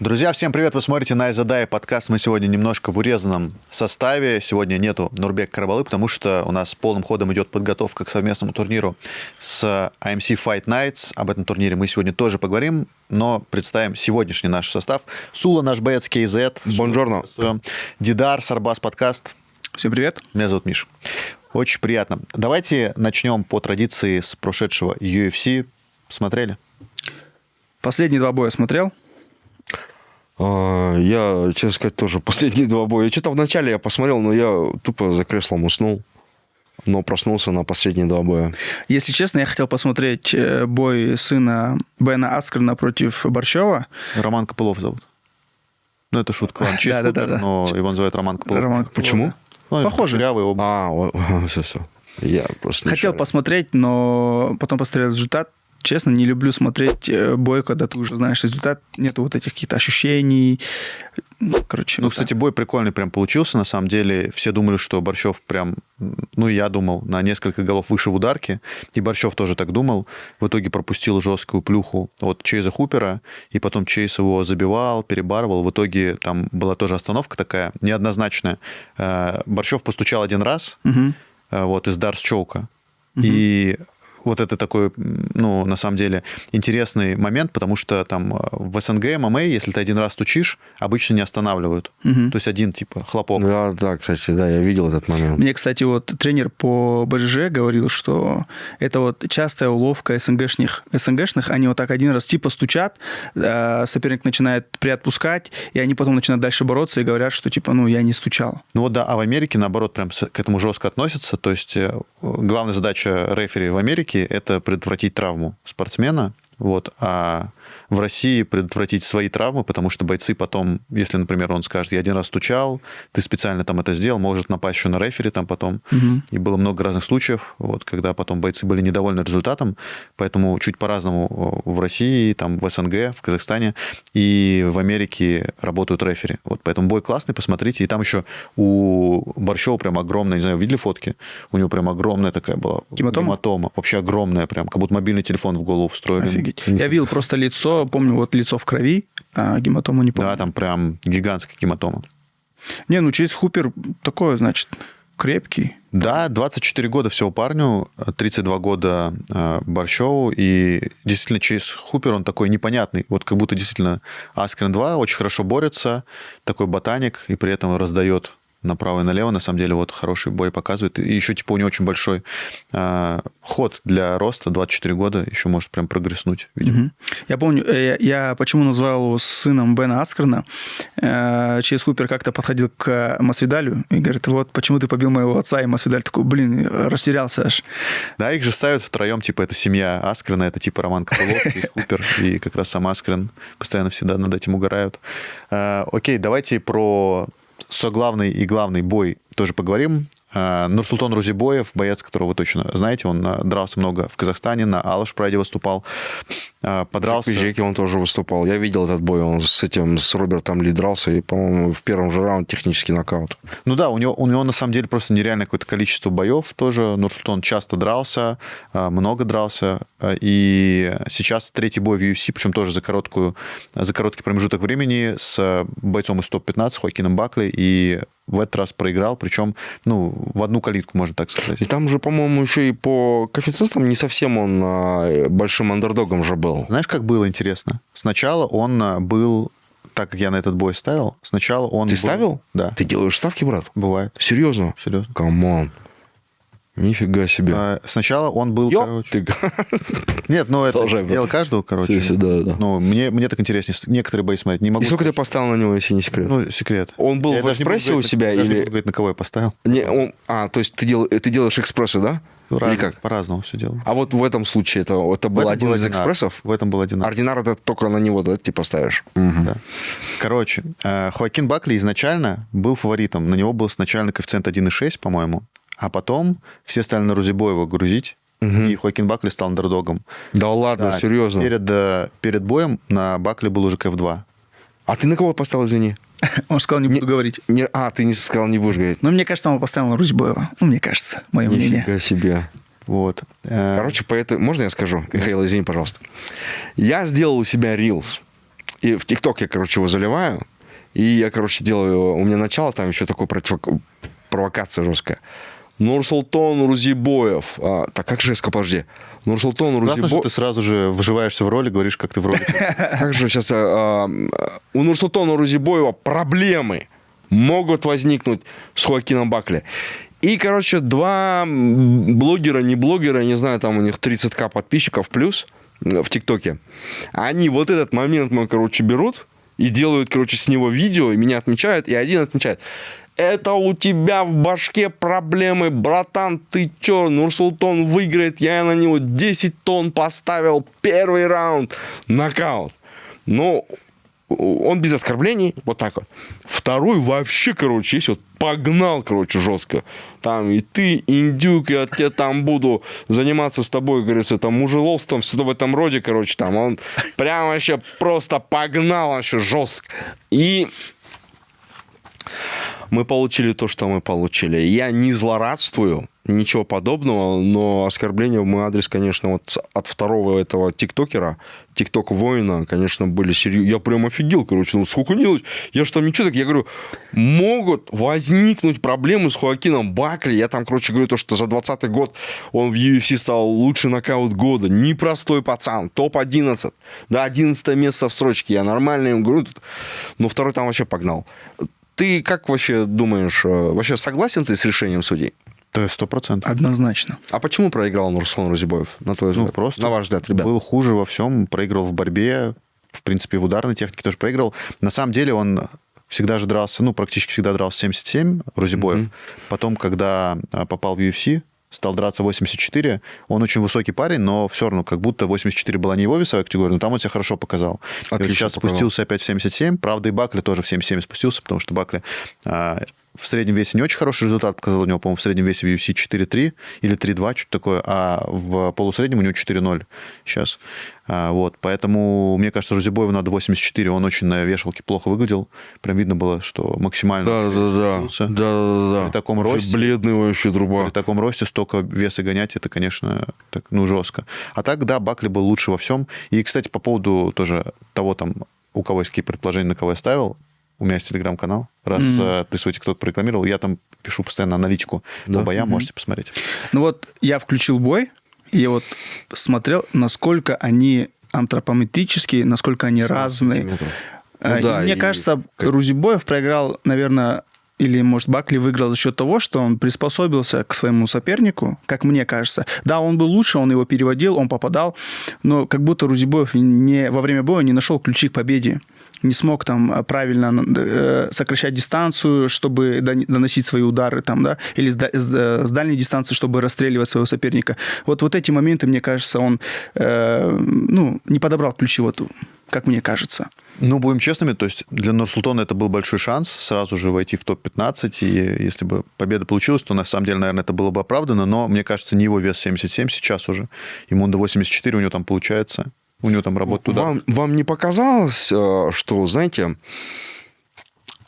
Друзья, всем привет! Вы смотрите «На Задай» подкаст. Мы сегодня немножко в урезанном составе. Сегодня нету Нурбека Карабалы, потому что у нас полным ходом идет подготовка к совместному турниру с AMC Fight Nights. Об этом турнире мы сегодня тоже поговорим, но представим сегодняшний наш состав. Сула, наш боец KZ. Бонжорно. Дидар, Сарбас подкаст. Всем привет. Меня зовут Миша. Очень приятно. Давайте начнем по традиции с прошедшего UFC. Смотрели? Последние два боя смотрел. Я, честно сказать, тоже последние два боя. Что-то вначале я посмотрел, но я тупо за креслом уснул. Но проснулся на последние два боя. Если честно, я хотел посмотреть бой сына Бена Аскрена против Борщева. Роман Копылов зовут. Ну, это шутка. Он чист Купер, но его называют Роман Копылов. Почему? Да. Ну, похоже. Все. Я просто хотел посмотреть, но потом посмотрел результат. Честно, не люблю смотреть бой, когда ты уже знаешь результат, нету вот этих каких-то ощущений. Короче. Ну, кстати, бой прикольный прям получился. На самом деле, все думали, что Борщев прям, ну, я думал, на несколько голов выше в ударке. И Борщев тоже так думал. В итоге пропустил жесткую плюху от Чейза Хупера, и потом Чейз его забивал, перебарывал. В итоге там была тоже остановка такая неоднозначная. Борщев постучал один раз, вот, из дарс-чоука. И вот это такой, ну, на самом деле, интересный момент, потому что там в СНГ ММА, если ты один раз стучишь, обычно не останавливают. То есть один, типа, хлопок. Да, кстати, да, я видел этот момент. Мне, кстати, вот тренер по БЖЖ говорил, что это вот частая уловка СНГшных. Они вот так один раз типа стучат, соперник начинает приотпускать, и они потом начинают дальше бороться и говорят, что типа, ну, я не стучал. Ну вот да, а в Америке, наоборот, прям к этому жестко относятся. То есть главная задача рефери в Америке — это предотвратить травму спортсмена, вот, а в России предотвратить свои травмы, потому что бойцы потом, если, например, он скажет, я один раз стучал, ты специально там это сделал, может напасть еще на рефери там потом. И было много разных случаев, вот, когда потом бойцы были недовольны результатом, поэтому чуть по-разному в России, там, в СНГ, в Казахстане и в Америке работают рефери. Вот, поэтому бой классный, посмотрите. И там еще у Борщева прям огромная, не знаю, видели фотки? У него прям огромная такая была гематома. Вообще огромная, прям, как будто мобильный телефон в голову встроили. Офигеть. Я видел просто лицо, помню, вот лицо в крови, а гематому не помню. Да, там прям гигантская гематома. Не, ну Чейз Хупер такой, значит, крепкий. Да, 24 года всего парню, 32 года Борщеву, и действительно Чейз Хупер, он такой непонятный, вот как будто действительно Аскрен 2 очень хорошо борется, такой ботаник, и при этом раздает направо и налево, на самом деле, вот хороший бой показывает. И еще, типа, у него очень большой ход для роста, 24 года, еще может прям прогресснуть, видимо. Я помню, я почему назвал его сыном Бена Аскрена. Чейз Хупер как-то подходил к Масвидалю и говорит, вот, почему ты побил моего отца? И Масвидаль такой, блин, растерялся аж. Да, их же ставят втроем, типа, это семья Аскрена, это типа Роман Копылов, Чейз Хупер, и как раз сам Аскрен постоянно всегда над этим угорают. Окей, давайте про соглавный и главный бой тоже поговорим. Нурсултан Рузибоев, боец, которого вы точно знаете, он дрался много в Казахстане, на Алаш Прайде выступал, подрался. В Пижеке он тоже выступал. Я видел этот бой, он с Робертом Ли дрался, и, по-моему, в первом же раунде технический нокаут. Ну да, у него на самом деле просто нереальное какое-то количество боев тоже. Нурсултан часто дрался, много дрался, и сейчас третий бой в UFC, причем тоже за короткий промежуток времени с бойцом из топ-15, Хоакином Бакли, и в этот раз проиграл, причем, ну, в одну калитку, можно так сказать. И там же, по-моему, еще и по коэффициентам не совсем он большим андердогом же был. Знаешь, как было интересно? Сначала он был, так как я на этот бой ставил, сначала он Ты был... ставил? Да. Ты делаешь ставки, брат? Бывает. Серьезно? Серьезно. Камон. Нифига себе. Сначала он был, короче... Нет, ну это дело каждого, короче. Да. Ну, мне так интереснее. Некоторые бои смотреть не могу. И сколько ты поставил на него, если не секрет? Ну, секрет. Он был в экспрессе у себя или... Я не буду говорить, на кого я поставил. То есть ты делаешь экспрессы, да? Или как? По-разному все делаю. А вот в этом случае это был один из экспрессов? В этом был Одинар. Ординар это только на него, да, типа ставишь? Да. Короче, Хоакин Бакли изначально был фаворитом. На него был сначала коэффициент 1,6, по-моему. А потом все стали на Рузибоева грузить, и Хоакин Бакли стал андердогом. Да ладно, серьезно? Перед боем на Бакли был уже КФ-2. А ты на кого поставил, извини? Он сказал, не буду говорить. Ты не сказал, не будешь говорить. Ну, мне кажется, он поставил на Рузибоева. Ну, мне кажется, мое мнение. Нифига себе. Вот. Короче, можно я скажу? Михаил, извини, пожалуйста. Я сделал у себя рилс. И в ТикТок я, короче, его заливаю. И я, короче, делаю... У меня начало там еще такой провокация жесткая. Нурсултан Рузибоев. Так, как же, подожди. Нурсултан Классно, что Рузибоев... ты сразу же вживаешься в роли, говоришь, как ты в роли. Как же сейчас... У Нурсултана Рузибоева проблемы могут возникнуть с Хоакином Бакли. И, короче, два блогера, не блогера, я не знаю, там у них 30к подписчиков плюс в ТикТоке. Они вот этот момент мой, короче, берут и делают, короче, с него видео, и меня отмечают, и один отмечает: это у тебя в башке проблемы, братан, ты чё, Нурсултан выиграет, я на него 10 тонн поставил, первый раунд, нокаут. Но он без оскорблений, вот так вот. Второй вообще, короче, есть вот погнал, короче, жестко. Там и ты, индюк, я тебе там буду заниматься с тобой, говорится, там мужеловством, все в этом роде, короче, там. Он прям вообще просто погнал вообще жестко. И мы получили то, что мы получили. Я не злорадствую, ничего подобного, но оскорбления в мой адрес, конечно, вот от второго этого тиктокера, тикток-воина, конечно, были серьезные. Я прям офигел, короче, ну сколько не... Я же там ничего так, я говорю, могут возникнуть проблемы с Хоакином Бакли. Я там, короче, говорю то, что за 2020 год он в UFC стал лучший нокаут года. Непростой пацан, топ-11. Да, 11 место в строчке. Я нормально им говорю, но второй там вообще погнал. Ты как вообще думаешь, вообще согласен ты с решением судей? Да, 100%. Однозначно. А почему проиграл Нурсултан Рузибоев, на твой взгляд? Просто на ваш взгляд, ребят? Был хуже во всем, проиграл в борьбе, в принципе, в ударной технике тоже проиграл. На самом деле он всегда же дрался, ну, практически всегда дрался 77, Рузибоев. Потом, когда попал в UFC, стал драться 84. Он очень высокий парень, но все равно как будто 84 была не его весовая категория, но там он себя хорошо показал. И вот сейчас спустился опять в 77. Правда, и Бакли тоже в 77 спустился, потому что Бакли в среднем весе не очень хороший результат показал. У него, по-моему, в среднем весе в UFC 4-3 или 3-2, что-то такое, а в полусреднем у него 4-0 сейчас. Вот, поэтому, мне кажется, Рузибоеву надо 84, он очень на вешалке плохо выглядел. Прям видно было, что максимально... Да. При таком росте... Бледный вообще труба. При таком росте столько веса гонять, это, конечно, так, ну, жестко. А так, да, Бакли был лучше во всем. И, кстати, по поводу тоже того, там, у кого есть какие предположения, на кого я ставил, у меня есть телеграм-канал. Раз ты свой ТикТок прорекламировал, я там пишу постоянно аналитику по боям, можете посмотреть. Ну вот я включил бой, и вот смотрел, насколько они антропометрические, насколько они разные. Ну, да, мне кажется, Рузибоев проиграл, наверное, или, может, Бакли выиграл за счет того, что он приспособился к своему сопернику, как мне кажется. Да, он был лучше, он его переводил, он попадал, но как будто Рузибоев во время боя не нашел ключи к победе. Не смог там правильно сокращать дистанцию, чтобы доносить свои удары, там, да, или с дальней дистанции, чтобы расстреливать своего соперника. Вот эти моменты, мне кажется, он не подобрал ключи, вот, как мне кажется. Ну, будем честными, то есть для Нурсултана это был большой шанс сразу же войти в топ-15, и если бы победа получилась, то на самом деле, наверное, это было бы оправдано, но, мне кажется, не его вес 77 сейчас уже. Ему до 84, у него там получается. У него там работа туда. Вам не показалось, что, знаете,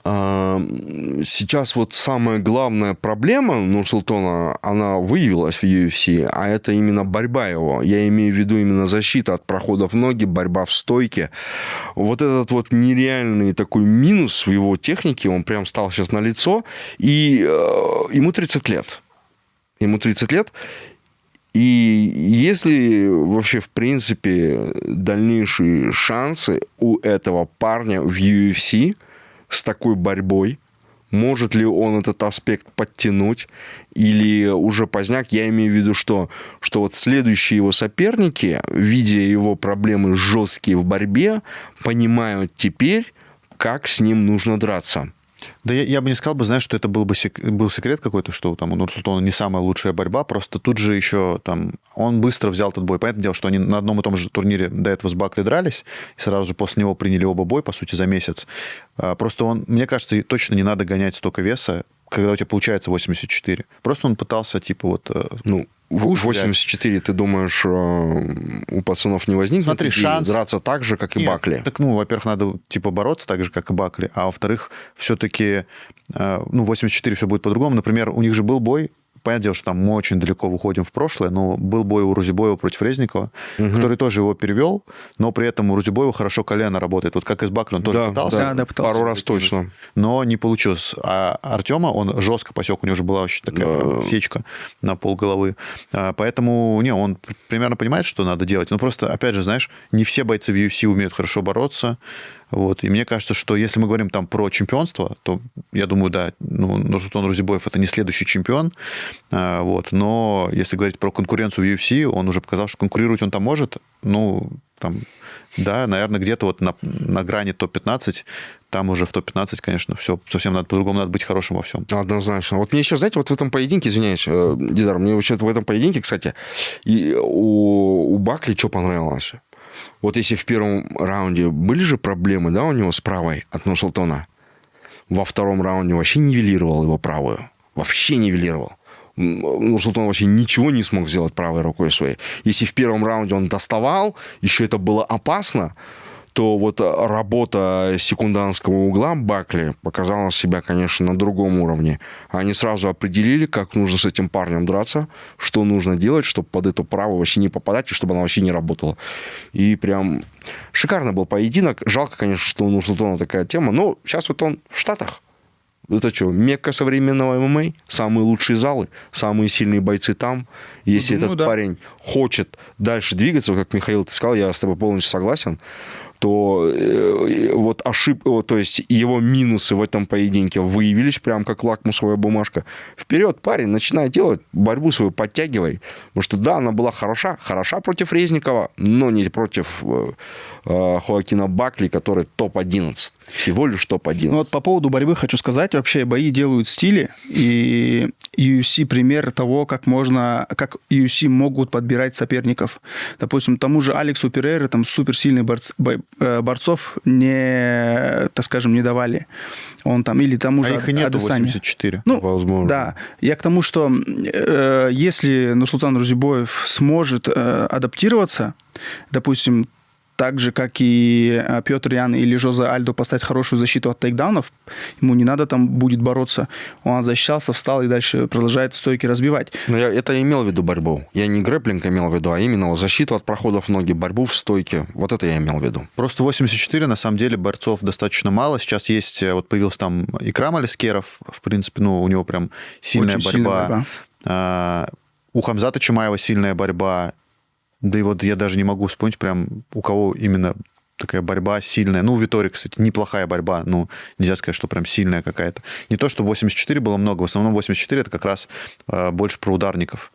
сейчас вот самая главная проблема Нурсултана, она выявилась в UFC, а это именно борьба его. Я имею в виду именно защита от проходов в ноги, борьба в стойке. Вот этот вот нереальный такой минус в его технике, он прям стал сейчас налицо, и ему 30 лет. Ему 30 лет. И если вообще, в принципе, дальнейшие шансы у этого парня в UFC с такой борьбой, может ли он этот аспект подтянуть, или уже поздняк, я имею в виду, что вот следующие его соперники, видя его проблемы жесткие в борьбе, понимают теперь, как с ним нужно драться. Да я бы не сказал, знаешь, что это был секрет какой-то, что там у Нурсултана не самая лучшая борьба, просто тут же еще там он быстро взял этот бой. Понятное дело, что они на одном и том же турнире до этого с Бакли дрались, и сразу же после него приняли оба бой, по сути, за месяц. Просто мне кажется, точно не надо гонять столько веса, когда у тебя получается 84. Просто он пытался, типа, вот... 84, ты думаешь, у пацанов не возникнет? Смотри, шанс драться так же, как и Бакли? Так, во-первых, надо, типа, бороться так же, как и Бакли, а во-вторых, все-таки, 84 все будет по-другому. Например, у них же был бой понятное дело, что там мы очень далеко выходим в прошлое, но был бой у Рузибоева против Резникова, который тоже его перевел, но при этом у Рузибоева хорошо колено работает. Вот как и с Бакли, он тоже пытался. Да, пытался. Пару раз точно. Но не получилось. А Артема он жестко посек, у него уже была очень такая прям сечка на полголовы. Поэтому, он примерно понимает, что надо делать. Но просто, опять же, знаешь, не все бойцы в UFC умеют хорошо бороться. Вот. И мне кажется, что если мы говорим там про чемпионство, то я думаю, да, Нурсултан Рузибоев это не следующий чемпион. Вот. Но если говорить про конкуренцию в UFC, он уже показал, что конкурировать он там может. Да, наверное, где-то вот на грани топ-15, там уже в топ-15, конечно, все совсем по-другому, надо быть хорошим во всем. Однозначно. Вот мне еще, знаете, вот в этом поединке, извиняюсь, Дидар, мне вообще в этом поединке, кстати, и у Бакли что понравилось? Вот если в первом раунде были же проблемы, да, у него с правой от Нурсултана, во втором раунде вообще нивелировал его правую. Вообще нивелировал. Нурсултан вообще ничего не смог сделать правой рукой своей. Если в первом раунде он доставал, еще это было опасно, то вот работа секундантского угла Бакли показала себя, конечно, на другом уровне. Они сразу определили, как нужно с этим парнем драться, что нужно делать, чтобы под эту правую вообще не попадать, и чтобы она вообще не работала. И прям шикарный был поединок. Жалко, конечно, что у Нурсултана такая тема, но сейчас вот он в Штатах. Это что, Мекка современного ММА, самые лучшие залы, самые сильные бойцы там. Если этот парень хочет дальше двигаться, как Михаил, ты сказал, я с тобой полностью согласен, то вот то есть его минусы в этом поединке выявились прям как лакмусовая бумажка. Вперед, парень, начинай делать, борьбу свою подтягивай. Потому что да, она была хороша против Резникова, но не против Хоакина Бакли, который топ-11. Всего лишь топ-11. Вот по поводу борьбы хочу сказать, вообще бои делают стили, и UFC пример того, как UFC могут подбирать соперников. Допустим, тому же Алексу Перейре там суперсильных борцов не давали. Он там, или тому же их и нету 84. Возможно. Да. Я к тому, что если Нурсултан Рузибоев сможет адаптироваться, допустим, так же, как и Петр Ян или Жозе Альдо поставить хорошую защиту от тейкдаунов, ему не надо там будет бороться. Он защищался, встал и дальше продолжает стойки разбивать. Но я это имел в виду борьбу. Я не грэпплинг имел в виду, а именно защиту от проходов в ноги, борьбу в стойке. Вот это я имел в виду. Просто 84, на самом деле, борцов достаточно мало. Сейчас есть, вот появился там Икрам Алискеров, в принципе, у него прям сильная борьба. У Хамзата Чимаева сильная борьба. Да и вот я даже не могу вспомнить прям, у кого именно такая борьба сильная. У Витори, кстати, неплохая борьба. Нельзя сказать, что прям сильная какая-то. Не то, что 84 было много. В основном 84 это как раз больше про ударников.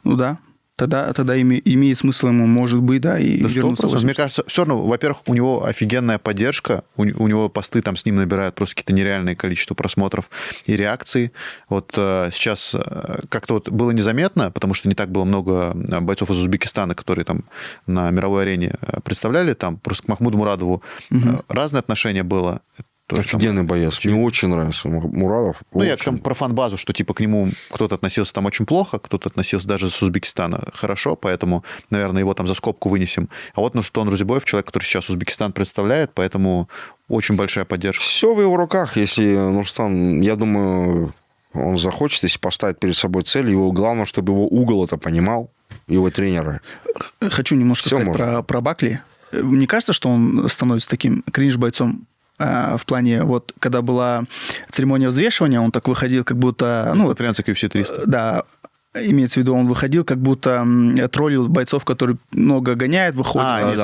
Да. Тогда имеет смысл ему, может быть, да, и вернуться. Мне кажется, все равно, во-первых, у него офигенная поддержка, у него посты там с ним набирают просто какие-то нереальные количество просмотров и реакций. Вот сейчас как-то вот было незаметно, потому что не так было много бойцов из Узбекистана, которые там на мировой арене представляли, там просто к Махмуду Мурадову разное отношение было. Офигенный боец. Мне очень нравится Мурадов. Я там про фан-базу, что типа к нему кто-то относился там очень плохо, кто-то относился даже с Узбекистана хорошо, поэтому, наверное, его там за скобку вынесем. А вот Нурсултан Рузибоев, человек, который сейчас Узбекистан представляет, поэтому очень большая поддержка. Все в его руках. Если Нурсултан, я думаю, он захочет, если поставить перед собой цель, его главное, чтобы его угол это понимал, его тренеры. Хочу немножко сказать про Бакли. Мне кажется, что он становится таким кринж-бойцом. В плане, вот, когда была церемония взвешивания, он так выходил, как будто... Конференция UFC 300. Да, имеется в виду, он выходил, как будто троллил бойцов, которые много гоняют, выходят.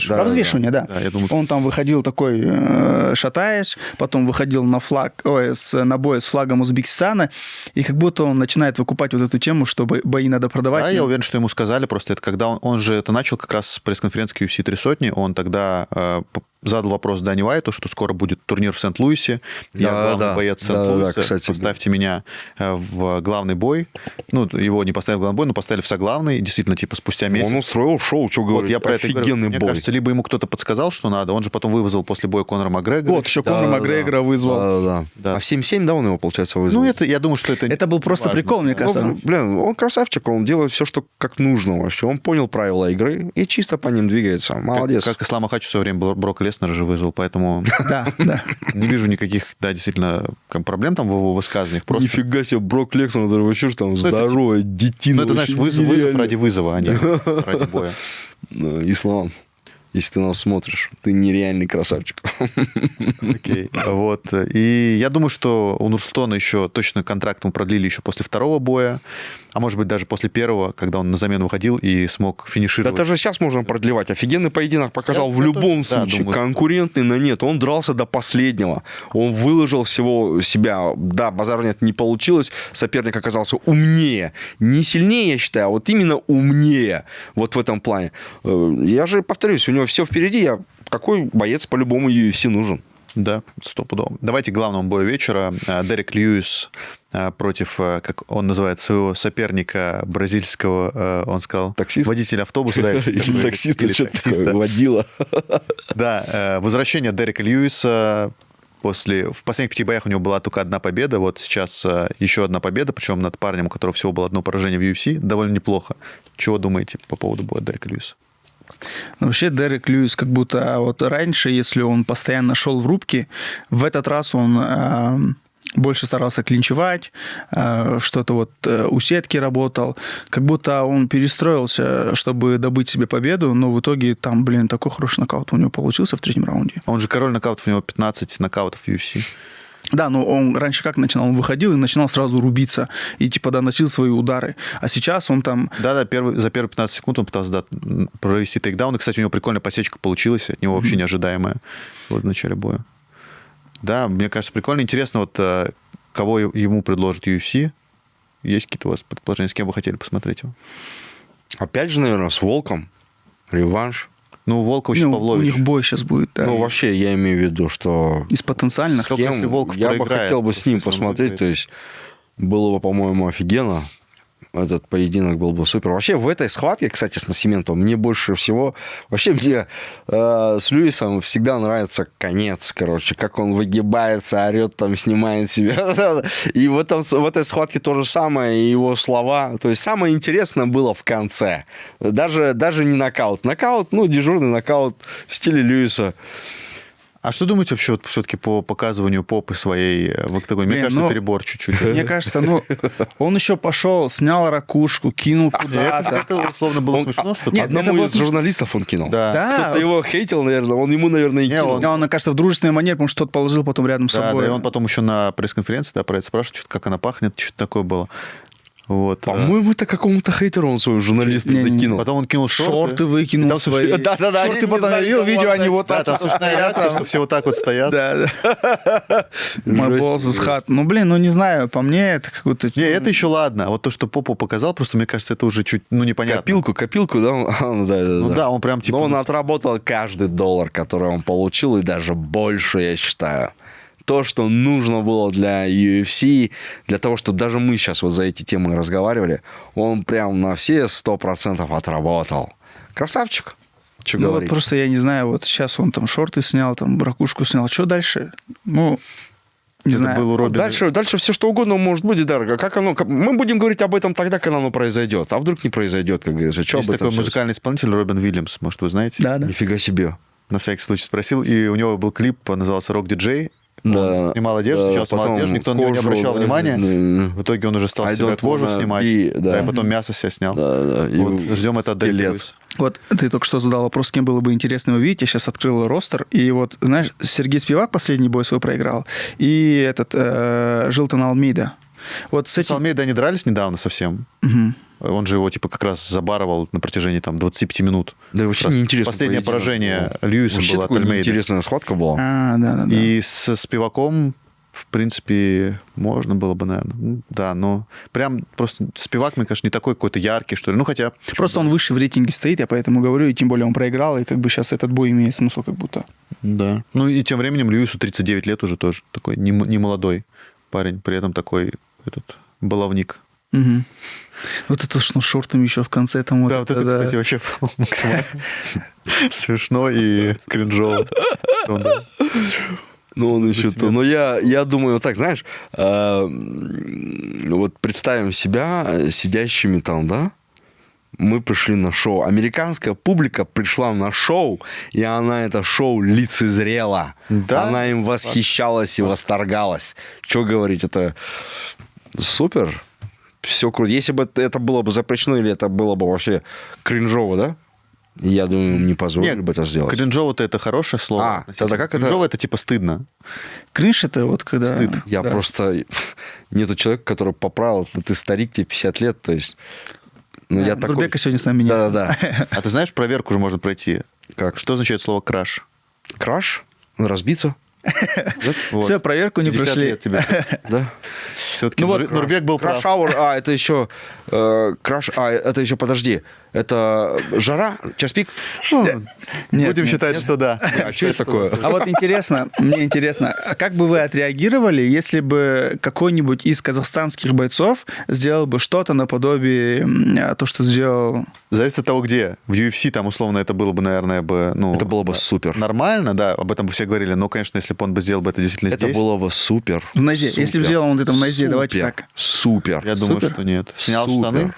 Про взвешивание, да. Я думаю... Он там выходил такой, шатаясь, потом выходил на бой с флагом Узбекистана, и как будто он начинает выкупать вот эту тему, что бои надо продавать. Да, я уверен, что ему сказали, просто это когда он же это начал как раз с пресс-конференции UFC 300, он тогда... задал вопрос Дани Уайту, что скоро будет турнир в Сент-Луисе. Я главный боец Сент-Луиса. Поставьте меня в главный бой. Его не поставили в главный бой, но поставили в соглавный. Действительно, типа, спустя месяц. Он устроил шоу, что говорит, я про офигенный бой. Мне бой. кажется, либо ему кто-то подсказал, что надо. Он же потом вызвал после боя Конора Макгрегора. Вот, еще Конора Макгрегора вызвал. Да. А в 7-7, да, он его, получается, вызвал? Я думаю, что это... Это был просто важно. прикол, мне кажется. Он красавчик, он делает все, что как нужно вообще. Он понял правила игры и чисто по ним двигается. Молодец. Как Ислам Махачев в свое время Брока Леснера же вызвал, поэтому Да. не вижу никаких, да, действительно, проблем там в его высказываниях. Просто... Нифига себе, Брок Леснер, это вообще там здоровая детина. Ну, это, знаешь, вызов ради вызова, а не ради боя. Ислам, если ты нас смотришь, ты нереальный красавчик. Окей. Вот. И я думаю, что у Нурсултона еще точно контракт ему продлили еще после второго боя, а может быть даже после первого, когда он на замену выходил и смог Да финишировать. даже сейчас можно продлевать. Офигенный поединок показал в любом случае. думаю. Конкурентный, но нет. Он дрался до последнего. Он выложил всего себя. Да, базара нет, не получилось. Соперник оказался умнее. Не сильнее, я считаю, а вот именно умнее. Вот в этом плане. Я же повторюсь, у него все впереди. Какой боец по-любому UFC нужен? Да, стопудово. Давайте к главному бою вечера. Дерек Льюис против, как он называет, своего соперника бразильского, он сказал, Таксист? водителя автобуса. Да, Или таксиста, или что-то таксиста. такое, водила. Да, возвращение Дерека Льюиса в последних 5 боях у него была только одна победа, вот сейчас еще одна победа, причем над парнем, у которого всего было одно поражение в UFC, довольно неплохо. Чего думаете по поводу боя Дерека Льюиса? Но вообще Дерек Льюис как будто вот раньше, если он постоянно шел в рубки, в этот раз он больше старался клинчевать, что-то вот у сетки работал, как будто он перестроился, чтобы добыть себе победу, но в итоге там, такой хороший нокаут у него получился в 3-м раунде. Он же король нокаутов, у него 15 нокаутов в UFC. Да, но он раньше как начинал? Он выходил и начинал сразу рубиться и доносил свои удары. А сейчас он там... Да, за первые 15 секунд он пытался провести тейкдаун. И, кстати, у него прикольная посечка получилась, от него вообще неожидаемая вот в начале боя. Да, мне кажется, прикольно. Интересно, вот кого ему предложит UFC. Есть какие-то у вас предположения, с кем вы хотели посмотреть его? Опять же, наверное, с Волком. Реванш. Ну, Волков еще у Павлович. них бой сейчас будет. Да. Ну, вообще, я имею в виду, что... Из потенциальных. Сколько, если Волков я бы проиграет, хотел бы с ним если он посмотреть. выиграет. То есть, было бы, по-моему, офигенно. Этот поединок был бы супер. Вообще, в этой схватке, кстати, с Насиментом, мне больше всего... Вообще, мне с Льюисом всегда нравится конец, короче. Как он выгибается, орет, там, снимает себя. И в этой схватке то же самое, и его слова. То есть, самое интересное было в конце. Даже не нокаут. Нокаут, дежурный нокаут в стиле Льюиса. А что думаете вообще вот все-таки по показыванию попы своей в октагоне? Мне кажется, перебор чуть-чуть. Мне кажется, он еще пошел, снял ракушку, кинул куда-то. Это условно было смешно, что Нет, Одному это было из журналистов он кинул. Да. Кто-то его хейтил, наверное, он ему, наверное, и Не, кинул. Он, кажется, в дружественной манере, потому что тот положил потом рядом с Да, собой. и он потом еще на пресс-конференции про это спрашивает, что-то, как она пахнет, что-то такое было. Вот. По-моему, это какому-то хейтеру он свой журналист Не-не-не. закинул. Потом он кинул Шорты выкинул Там, свои. Да-да-да, Шорты они потом не знали, я видел, кого видео, они отдать. вот Да, так там вот смешная реакция, что все вот так вот стоят. Да. My balls is hot. Не знаю, по мне это какой-то... Не, это еще ладно. А вот то, что попу показал, просто, мне кажется, это уже чуть, непонятно. Копилку, да? Ну да, он прям типа... Но он отработал каждый доллар, который он получил, и даже больше, я считаю. То, что нужно было для UFC, для того, чтобы даже мы сейчас вот за эти темы разговаривали, он прям на все 100% отработал. Красавчик. Что Вот говорить? просто я не знаю, вот сейчас он там шорты снял, там ракушку снял. Что дальше? Не Это знаю. был у Робина. Дальше все что угодно может быть, дорого. Мы будем говорить об этом тогда, когда оно произойдет. А вдруг не произойдет, как говорится. Что Есть об этом такой сейчас? музыкальный исполнитель Робин Уильямс, может, вы знаете? Да. Нифига себе. На всякий случай спросил. И у него был клип, назывался «Рок-диджей». Да. Он снимал одежду, Да, сейчас снимал потом одежду, никто на него не кожу, обращал да, внимания. да. В итоге он уже стал I с себя don't кожу wanna снимать. be, да. И потом мясо себя снял. Да. Вот, ждем это от Дерека скелет. Льюиса. Вот ты только что задал вопрос, с кем было бы интересно его видеть. Я сейчас открыл ростер. И вот, знаешь, Сергей Спивак последний бой свой проиграл. И этот Жилтон Алмейда. Вот с С этим... Алмейдой они дрались недавно совсем. Мгм. Он же его типа как раз забарывал на протяжении 25 минут. Да вообще Просто неинтересно. последнее поражение Льюиса Вообще было от такая Альмейды. интересная схватка была. Да. И со Спиваком, в принципе, можно было бы, наверное. Да, но прям просто Спивак, мне кажется, не такой какой-то яркий, что ли. Хотя... Просто он выше в рейтинге стоит, я поэтому говорю, и тем более он проиграл, и как бы сейчас этот бой имеет смысл как будто. Да. И тем временем Льюису 39 лет уже тоже. Такой не молодой парень, при этом такой баловник. Угу. Вот это что шортами еще в конце там. Да, вот это, кстати, вообще максимально смешно и кринжово. Ну, он еще то. Но я думаю, так, знаешь, вот представим себя сидящими там, да, мы пришли на шоу. Американская публика пришла на шоу, и она это шоу лицезрела. Да? Она им восхищалась и восторгалась. Что говорить, это супер. Все круто. Если бы это было бы запрещено, или это было бы вообще кринжово, да? Я думаю, им не позволили Нет, бы это сделать. кринжово-то это хорошее слово. тогда как это? Кринжово это типа стыдно. Кринж это вот когда... Стыд. Я да. просто... Нету человека, который поправил. Ты старик, тебе 50 лет, то есть... Ну, я такой... Нурбека сегодня с нами нет. Да-да-да. А ты знаешь, проверку уже можно пройти. Как? Что означает слово краш? Краш? Разбиться? Вот. Все, проверку не 50 прошли. лет тебе. Да. Все-таки Ну вот Нурбек был прав. Краш-аур, это еще... это еще, подожди. Это жара? Час-пик? Нет, Будем нет. считать, что да. А что это такое? А вот мне интересно, а как бы вы отреагировали, если бы какой-нибудь из казахстанских бойцов сделал бы что-то наподобие то, что сделал... Зависит от того, где. В UFC там, условно, это было бы, наверное, Это было бы супер. нормально, да, об этом бы все говорили. Но, конечно, если бы он бы сделал бы это действительно Это здесь, было бы супер. В нозе. Если бы сделал он это в нозе, давайте так. Супер. я думаю, Супер. что нет. Снял Супер. штаны.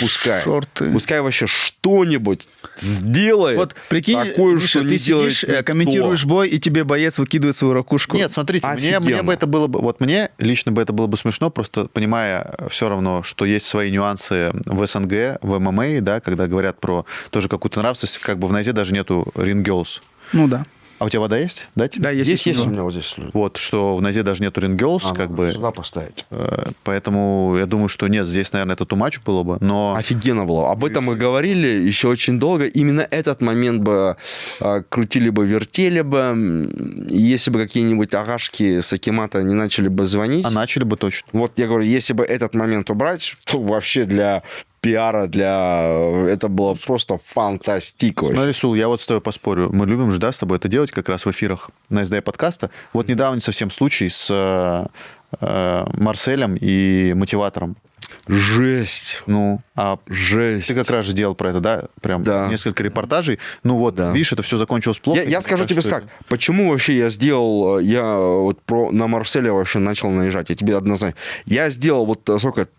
Пускай. Шорты. Пускай вообще что-нибудь сделает. Вот прикинь, такое, Миша, что ты не делает сидишь, никто. комментируешь бой, и тебе боец выкидывает свою ракушку. Нет, смотрите, мне Офигенно. бы это было бы... Вот мне лично бы это было бы смешно, просто понимая все равно, что есть свои нюансы в СНГ, в ММА, да, когда говорят про тоже какую-то нравственность, как бы в нозе даже нету ring-girls. Ну да. А у тебя вода есть? Да, тебе? Да, есть. Есть у у меня вот здесь. Вот, что в нозе даже нету ring-girls, как бы... Сюда поставить. Поэтому я думаю, что нет, здесь, наверное, это too much было бы, но... Офигенно было. Об этом мы говорили еще очень долго. Именно этот момент бы крутили бы, вертели бы. Если бы какие-нибудь агашки с Акимата не начали бы звонить. А начали бы точно. Вот я говорю, если бы этот момент убрать, то вообще для пиара, это было просто фантастика. вообще. Смотри, Сул, я вот с тобой поспорю. Мы любим же, да, с тобой это делать как раз в эфирах на SDI подкаста. Вот недавно совсем случай с Марселем и мотиватором. Жесть. Ну, а Жесть. ты как раз же делал про это, да? Прям Да. несколько репортажей. Ну вот, Да. видишь, это все закончилось плохо. Я скажу тебе что так, почему вообще я вот на Марселя вообще начал наезжать. Я тебе однозначно. Я сделал вот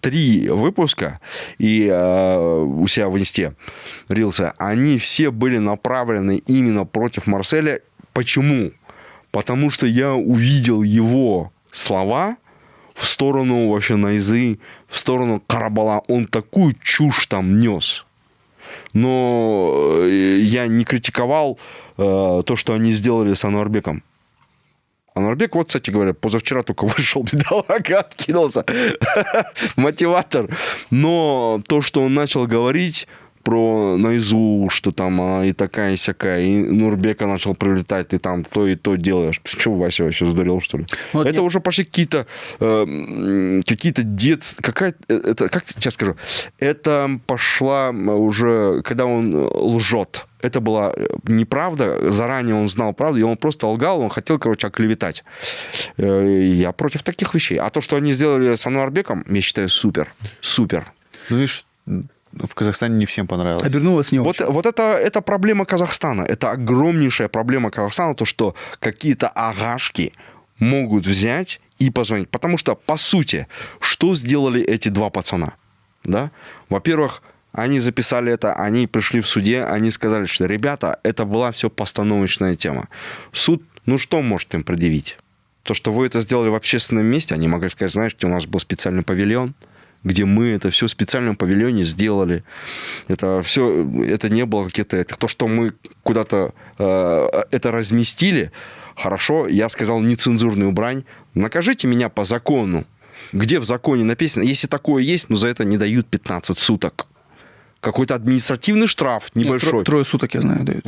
3 выпуска и у себя в инсте рилса. Они все были направлены именно против Марселя. Почему? Потому что я увидел его слова в сторону вообще Найзы, в сторону Карабала. Он такую чушь там нес. Но я не критиковал то, что они сделали с Ануарбеком. Ануарбек, вот, кстати говоря, позавчера только вышел, бедолага, откинулся. Мотиватор. Но то, что он начал говорить про Найзу, что там она и такая, и сякая, и Нурбека начал прилетать, ты там то и то делаешь. Что, Вася вообще сдурел, что ли? Вот это уже почти какие-то как сейчас скажу, это пошла уже, когда он лжет. Это была неправда, заранее он знал правду, и он просто лгал, он хотел, оклеветать. Я против таких вещей. А то, что они сделали с Ануарбеком, я считаю, супер. Супер. Ну, видишь, в Казахстане не всем понравилось. Обернулась не Вот очень. это проблема Казахстана. Это огромнейшая проблема Казахстана, то, что какие-то агашки могут взять и позвонить. Потому что, по сути, что сделали эти 2 пацана? Да? Во-первых, они записали это, они пришли в суде, они сказали, что, ребята, это была все постановочная тема. Суд, что может им предъявить? То, что вы это сделали в общественном месте, они могли сказать, знаешь, у нас был специальный павильон, где мы это все в специальном павильоне сделали. Это все, это не было какие-то... То, что мы куда-то это разместили, хорошо, я сказал нецензурную брань, накажите меня по закону. Где в законе написано, если такое есть, но за это не дают 15 суток. Какой-то административный штраф небольшой. 3 суток, я знаю, дают.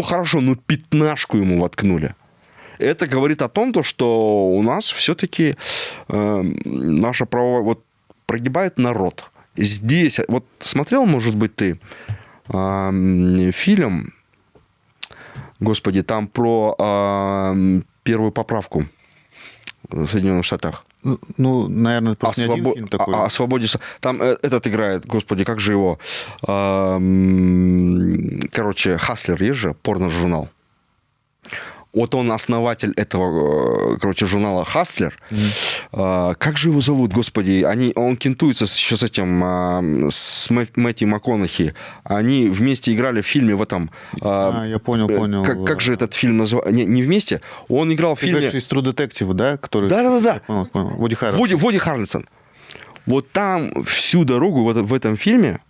Хорошо, 15 ему воткнули. Это говорит о том, что у нас все-таки наша правовая... Вот прогибает народ. Здесь... Вот смотрел, может быть, ты фильм, господи, там про первую поправку в Соединенных Штатах. Ну, наверное, просто не один фильм такой. О свободе... Там этот играет, господи, как же его... Короче, Хаслер, есть же, порно-журнал. Вот он основатель этого, короче, журнала «Хаслер». Как же его зовут, господи? Он кентуется еще с этим, с Мэтью МакКонахи. Они вместе играли в фильме в этом... Я понял. Как же этот фильм называется? Не вместе. Он играл в фильме... Ты говоришь, из True Detective, да? Который... Да. Понял. Вуди Харрельсон. Вуди Харрельсон. Вот там всю дорогу в этом фильме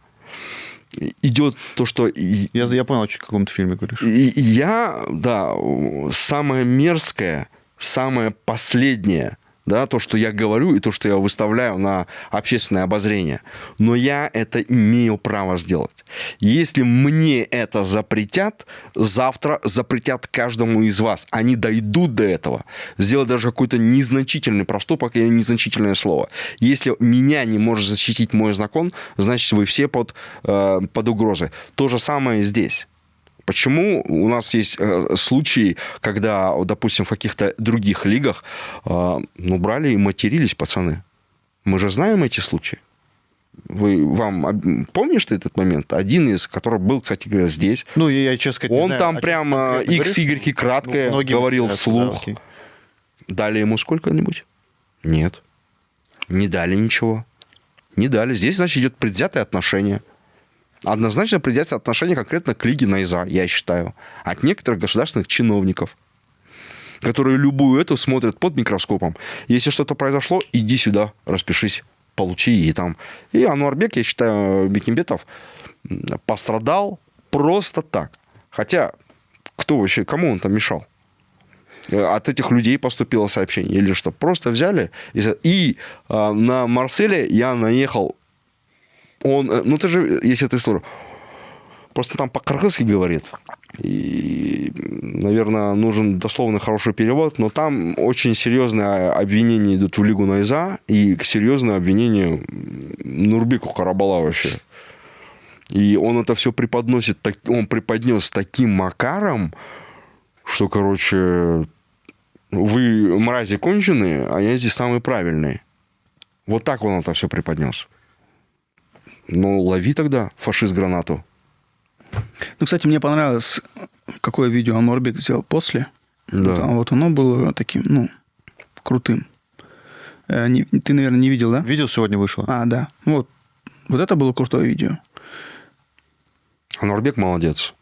идет то, что... Я понял, о каком ты фильме говоришь. Самое мерзкое, самое последнее, да, то, что я говорю, и то, что я выставляю на общественное обозрение. Но я это имею право сделать. Если мне это запретят, завтра запретят каждому из вас. Они дойдут до этого. Сделать даже какой-то незначительный проступок или незначительное слово. Если меня не может защитить мой закон, значит, вы все под угрозой. То же самое и здесь. Почему у нас есть случаи, когда, допустим, в каких-то других лигах брали и матерились пацаны? Мы же знаем эти случаи. Помнишь ты этот момент? Один из, который был, кстати говоря, здесь. Я, честно сказать, он там прямо X, Y краткое говорил вслух. Дали ему сколько-нибудь? Нет. Не дали ничего. Не дали. Здесь, значит, идет предвзятое отношение. Однозначно предвзятое отношение конкретно к лиге Найза, я считаю, от некоторых государственных чиновников, которые любую эту смотрят под микроскопом. Если что-то произошло, иди сюда, распишись, получи. И Ануарбек, я считаю, Бекимбетов пострадал просто так. Хотя, кому он там мешал? От этих людей поступило сообщение. Или что? Просто взяли. И на Марселе я наехал. Ты же, если ты слушаешь, просто там по-кыргызски говорит. И, наверное, нужен дословно хороший перевод, но там очень серьезные обвинения идут в Лигу Найза и серьезные обвинения Нурбеку Карабала вообще. И он это все преподнес таким макаром, что, короче, вы мрази конченые, а я здесь самый правильный. Вот так он это все преподнес. Лови тогда, фашист, гранату. Кстати, мне понравилось, какое видео Ануарбек сделал после. Да. Вот оно было таким, крутым. Ты, наверное, не видел, да? Видео сегодня вышло. Да. Вот это было крутое видео. Ануарбек молодец.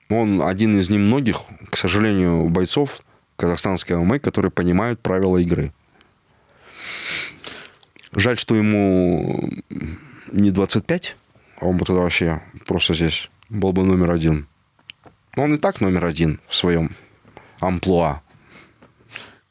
Он один из немногих, к сожалению, бойцов казахстанской ММА, которые понимают правила игры. Жаль, что ему не 25, а он бы тогда вообще просто здесь был бы номер один. Он и так номер один в своем амплуа.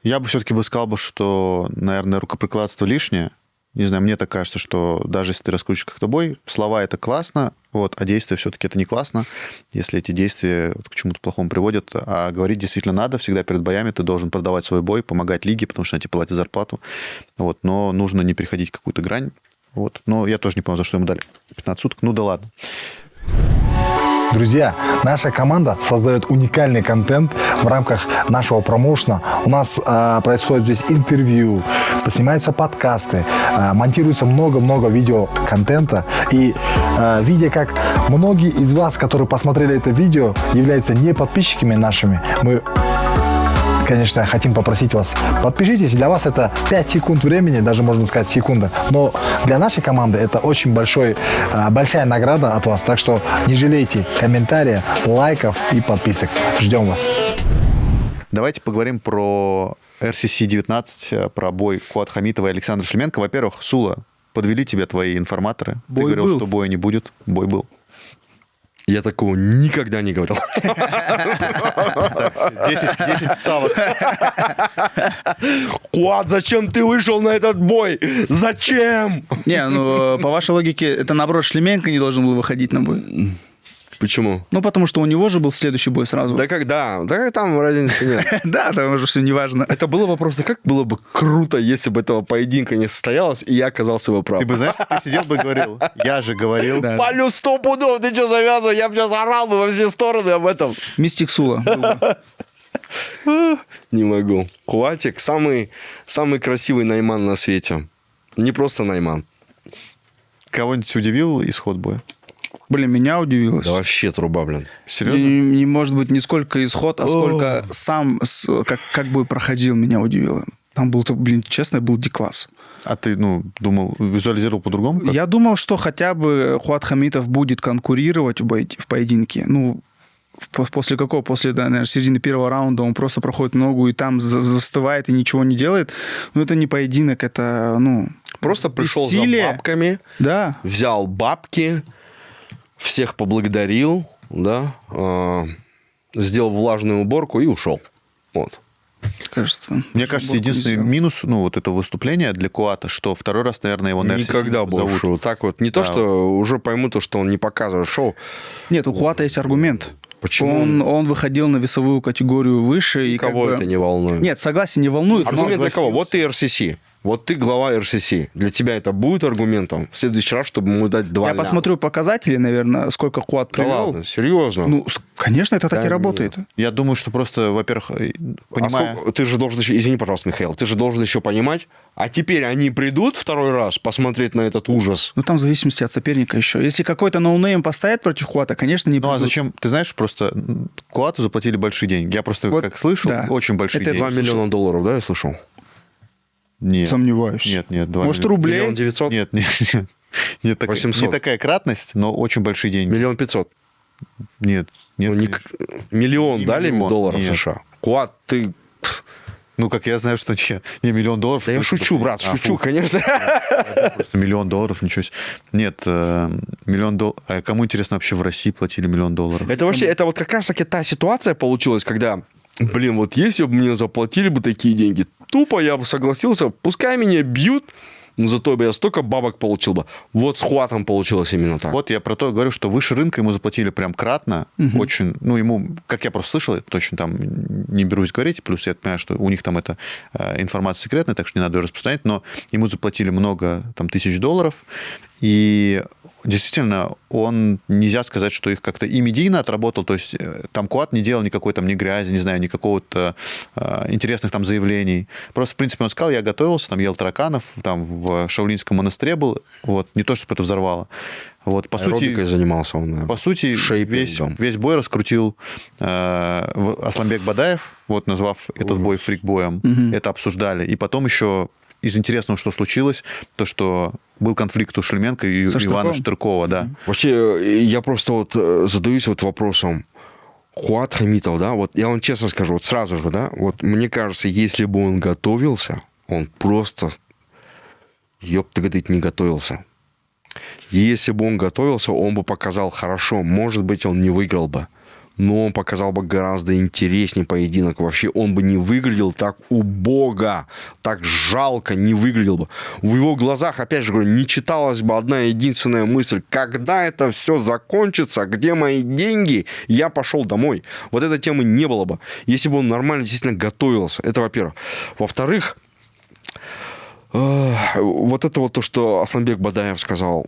Я бы все-таки сказал, что, наверное, рукоприкладство лишнее. Не знаю, мне так кажется, что даже если ты раскрутишь как-то бой, слова это классно, а действия все-таки это не классно, если эти действия к чему-то плохому приводят. А говорить действительно надо. Всегда перед боями ты должен продавать свой бой, помогать лиге, потому что она тебе платит зарплату. Но нужно не переходить какую-то грань. Но я тоже не понял, за что ему дали 15 суток. Да ладно. Друзья, наша команда создает уникальный контент в рамках нашего промоушена. У нас происходит здесь интервью, снимаются подкасты, монтируется много-много видеоконтента. И видя, как многие из вас, которые посмотрели это видео, являются не подписчиками нашими, мы, конечно, хотим попросить вас, подпишитесь. Для вас это 5 секунд времени, даже можно сказать секунда. Но для нашей команды это очень большая награда от вас. Так что не жалейте комментариев, лайков и подписок. Ждем вас. Давайте поговорим про RCC-19, про бой Куат Хамитова и Александра Шлеменко. Во-первых, Сула, подвели тебя твои информаторы. Ты говорил, что боя не будет. Бой был. Я такого никогда не говорил. 10 вставок. Куат, зачем ты вышел на этот бой? Зачем? По вашей логике, это наоборот Шлеменко не должен был выходить на бой. Почему? Потому что у него же был следующий бой сразу. Да там разницы нет. Да, там уже все неважно. Это было бы просто, как было бы круто, если бы этого поединка не состоялось, и я оказался бы прав. Ты бы, знаешь, ты сидел бы и говорил, я же говорил. Да. Полю 100 пудов, ты что завязывай? Я бы сейчас орал бы во все стороны об этом. Мистик Сула. Не могу. Куатик самый красивый Найман на свете. Не просто Найман. Кого-нибудь удивил исход боя? Блин, меня удивило. Да вообще труба, блин. Серьезно? Не может быть не сколько исход, а сколько сам, как бы проходил, меня удивило. Там был, блин, честно, был D-класс. А ты, думал, визуализировал по-другому? как? Я думал, что хотя бы Хуат Хамитов будет конкурировать в поединке. После какого? После, наверное, середины первого раунда он просто проходит ногу и там застывает и ничего не делает. Но это не поединок, это, Просто пришел бессилие. за бабками, Да. взял бабки, всех поблагодарил, да, сделал влажную уборку и ушел. Вот. Кажется. Мне кажется, единственный минус, вот этого выступления для Куата, что второй раз, наверное, его на RCC Никогда зовут. больше. Вот так вот. Не то, Да. что уже пойму то, что он не показывает шоу. Нет, у Хуата есть аргумент. Почему? Он выходил на весовую категорию выше. И Кого как бы... это не волнует? Нет, согласен, не волнует. но- Аргумент для кого? Вот ты RCC. Вот ты глава RCC. Для тебя это будет аргументом в следующий раз, чтобы ему дать 2 Я посмотрю показатели, наверное, сколько Хуат Да привел. ладно, серьезно? Конечно, это так Да и работает. Я думаю, что просто, во-первых, понимая... Ты же должен еще... Извини, пожалуйста, Михаил. Ты же должен еще понимать, а теперь они придут второй раз посмотреть на этот ужас. Там в зависимости от соперника еще. Если какой-то ноунейм поставит против Хуата, конечно, не Ну, а придут. зачем? Ты знаешь, просто Куату заплатили большие деньги. Я просто, Вот, как слышал, да. очень большие Это деньги. 2 миллиона долларов, да, я слышал? Нет. Сомневаюсь. Нет, 2 Может, миллиона. рублей? 1 900 000? Нет. Не $800. такая кратность, но очень большие деньги. 1 500 000. Нет. Ну, не- конечно. миллион Не дали миллион, долларов нет. США? Куат, ты... Как я знаю, что не миллион долларов. Да я точно шучу, только- брат, шучу, конечно. Просто $1 000 000, ничего себе. Нет, $1 000 000. А кому интересно вообще в России платили $1 000 000? Это вообще, это вот как раз-таки та ситуация получилась, когда, вот если бы мне заплатили бы такие деньги, тупо я бы согласился, пускай меня бьют, но зато бы я столько бабок получил бы. Вот с Хуатом получилось именно так. Вот я про то говорю, что выше рынка ему заплатили прям кратно. Очень, ему, как я просто слышал, я точно там не берусь говорить, плюс я понимаю, что у них там эта информация секретная, так что не надо ее распространять, но ему заплатили много, там, $1000, и действительно, нельзя сказать, что их как-то и медийно отработал, то есть там Куат не делал никакой там ни грязи, не знаю, ни какого-то интересных там заявлений. Просто, в принципе, он сказал, я готовился, там ел тараканов, там в Шаолиньском монастыре был, вот, не то, чтобы это взорвало. Вот, по Аэробикой сути, занимался он. Да. по сути, Шейпингом. весь бой раскрутил Асланбек Бадаев, вот назвав этот бой фрикбоем. Это обсуждали. И потом еще из интересного, что случилось, то, что был конфликт у Шлеменко и Со Ивана Штырковым? Штыркова, да. Вообще, я просто вот задаюсь вот вопросом. Хуат Хамитов, да, вот я вам честно скажу, вот сразу же, да, вот мне кажется, если бы он готовился, он просто, ёпта, говорит, не готовился. Если бы он готовился, он бы показал хорошо. Может быть, он не выиграл бы. Но он показал бы гораздо интереснее поединок. Вообще, он бы не выглядел так убого, так жалко не выглядел бы. В его глазах, опять же говорю, не читалась бы одна единственная мысль. Когда это все закончится, где мои деньги, я пошел домой. Вот этой темы не было бы. Если бы он нормально действительно готовился. Это во-первых. Во-вторых, вот это вот то, что Асланбек Бадаев сказал.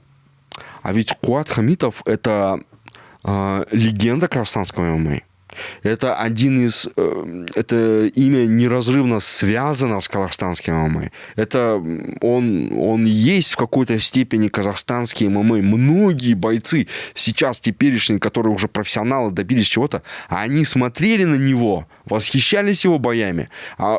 А ведь Куат Хамитов – это легенда казахстанского ММА. Это это имя неразрывно связано с казахстанским ММА. Это он есть в какой-то степени казахстанский ММА. Многие бойцы сейчас теперешние, которые уже профессионалы, добились чего-то, они смотрели на него, восхищались его боями,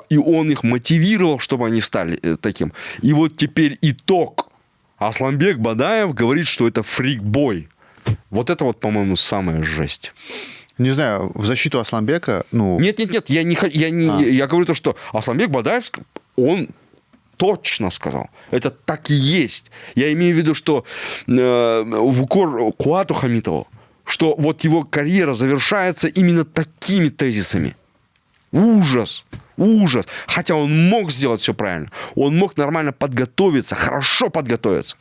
и он их мотивировал, чтобы они стали таким. И вот теперь итог. Асланбек Бадаев говорит, что это фрик-бой. Вот это вот, по-моему, самая жесть. Не знаю, в защиту Асланбека, Нет, я говорю то, что Асланбек Бадаев, он точно сказал. Это так и есть. Я имею в виду, что в укор Куату Хамитову, что вот его карьера завершается именно такими тезисами. Ужас. Ужас. Хотя он мог сделать все правильно. Он мог нормально подготовиться, хорошо подготовиться.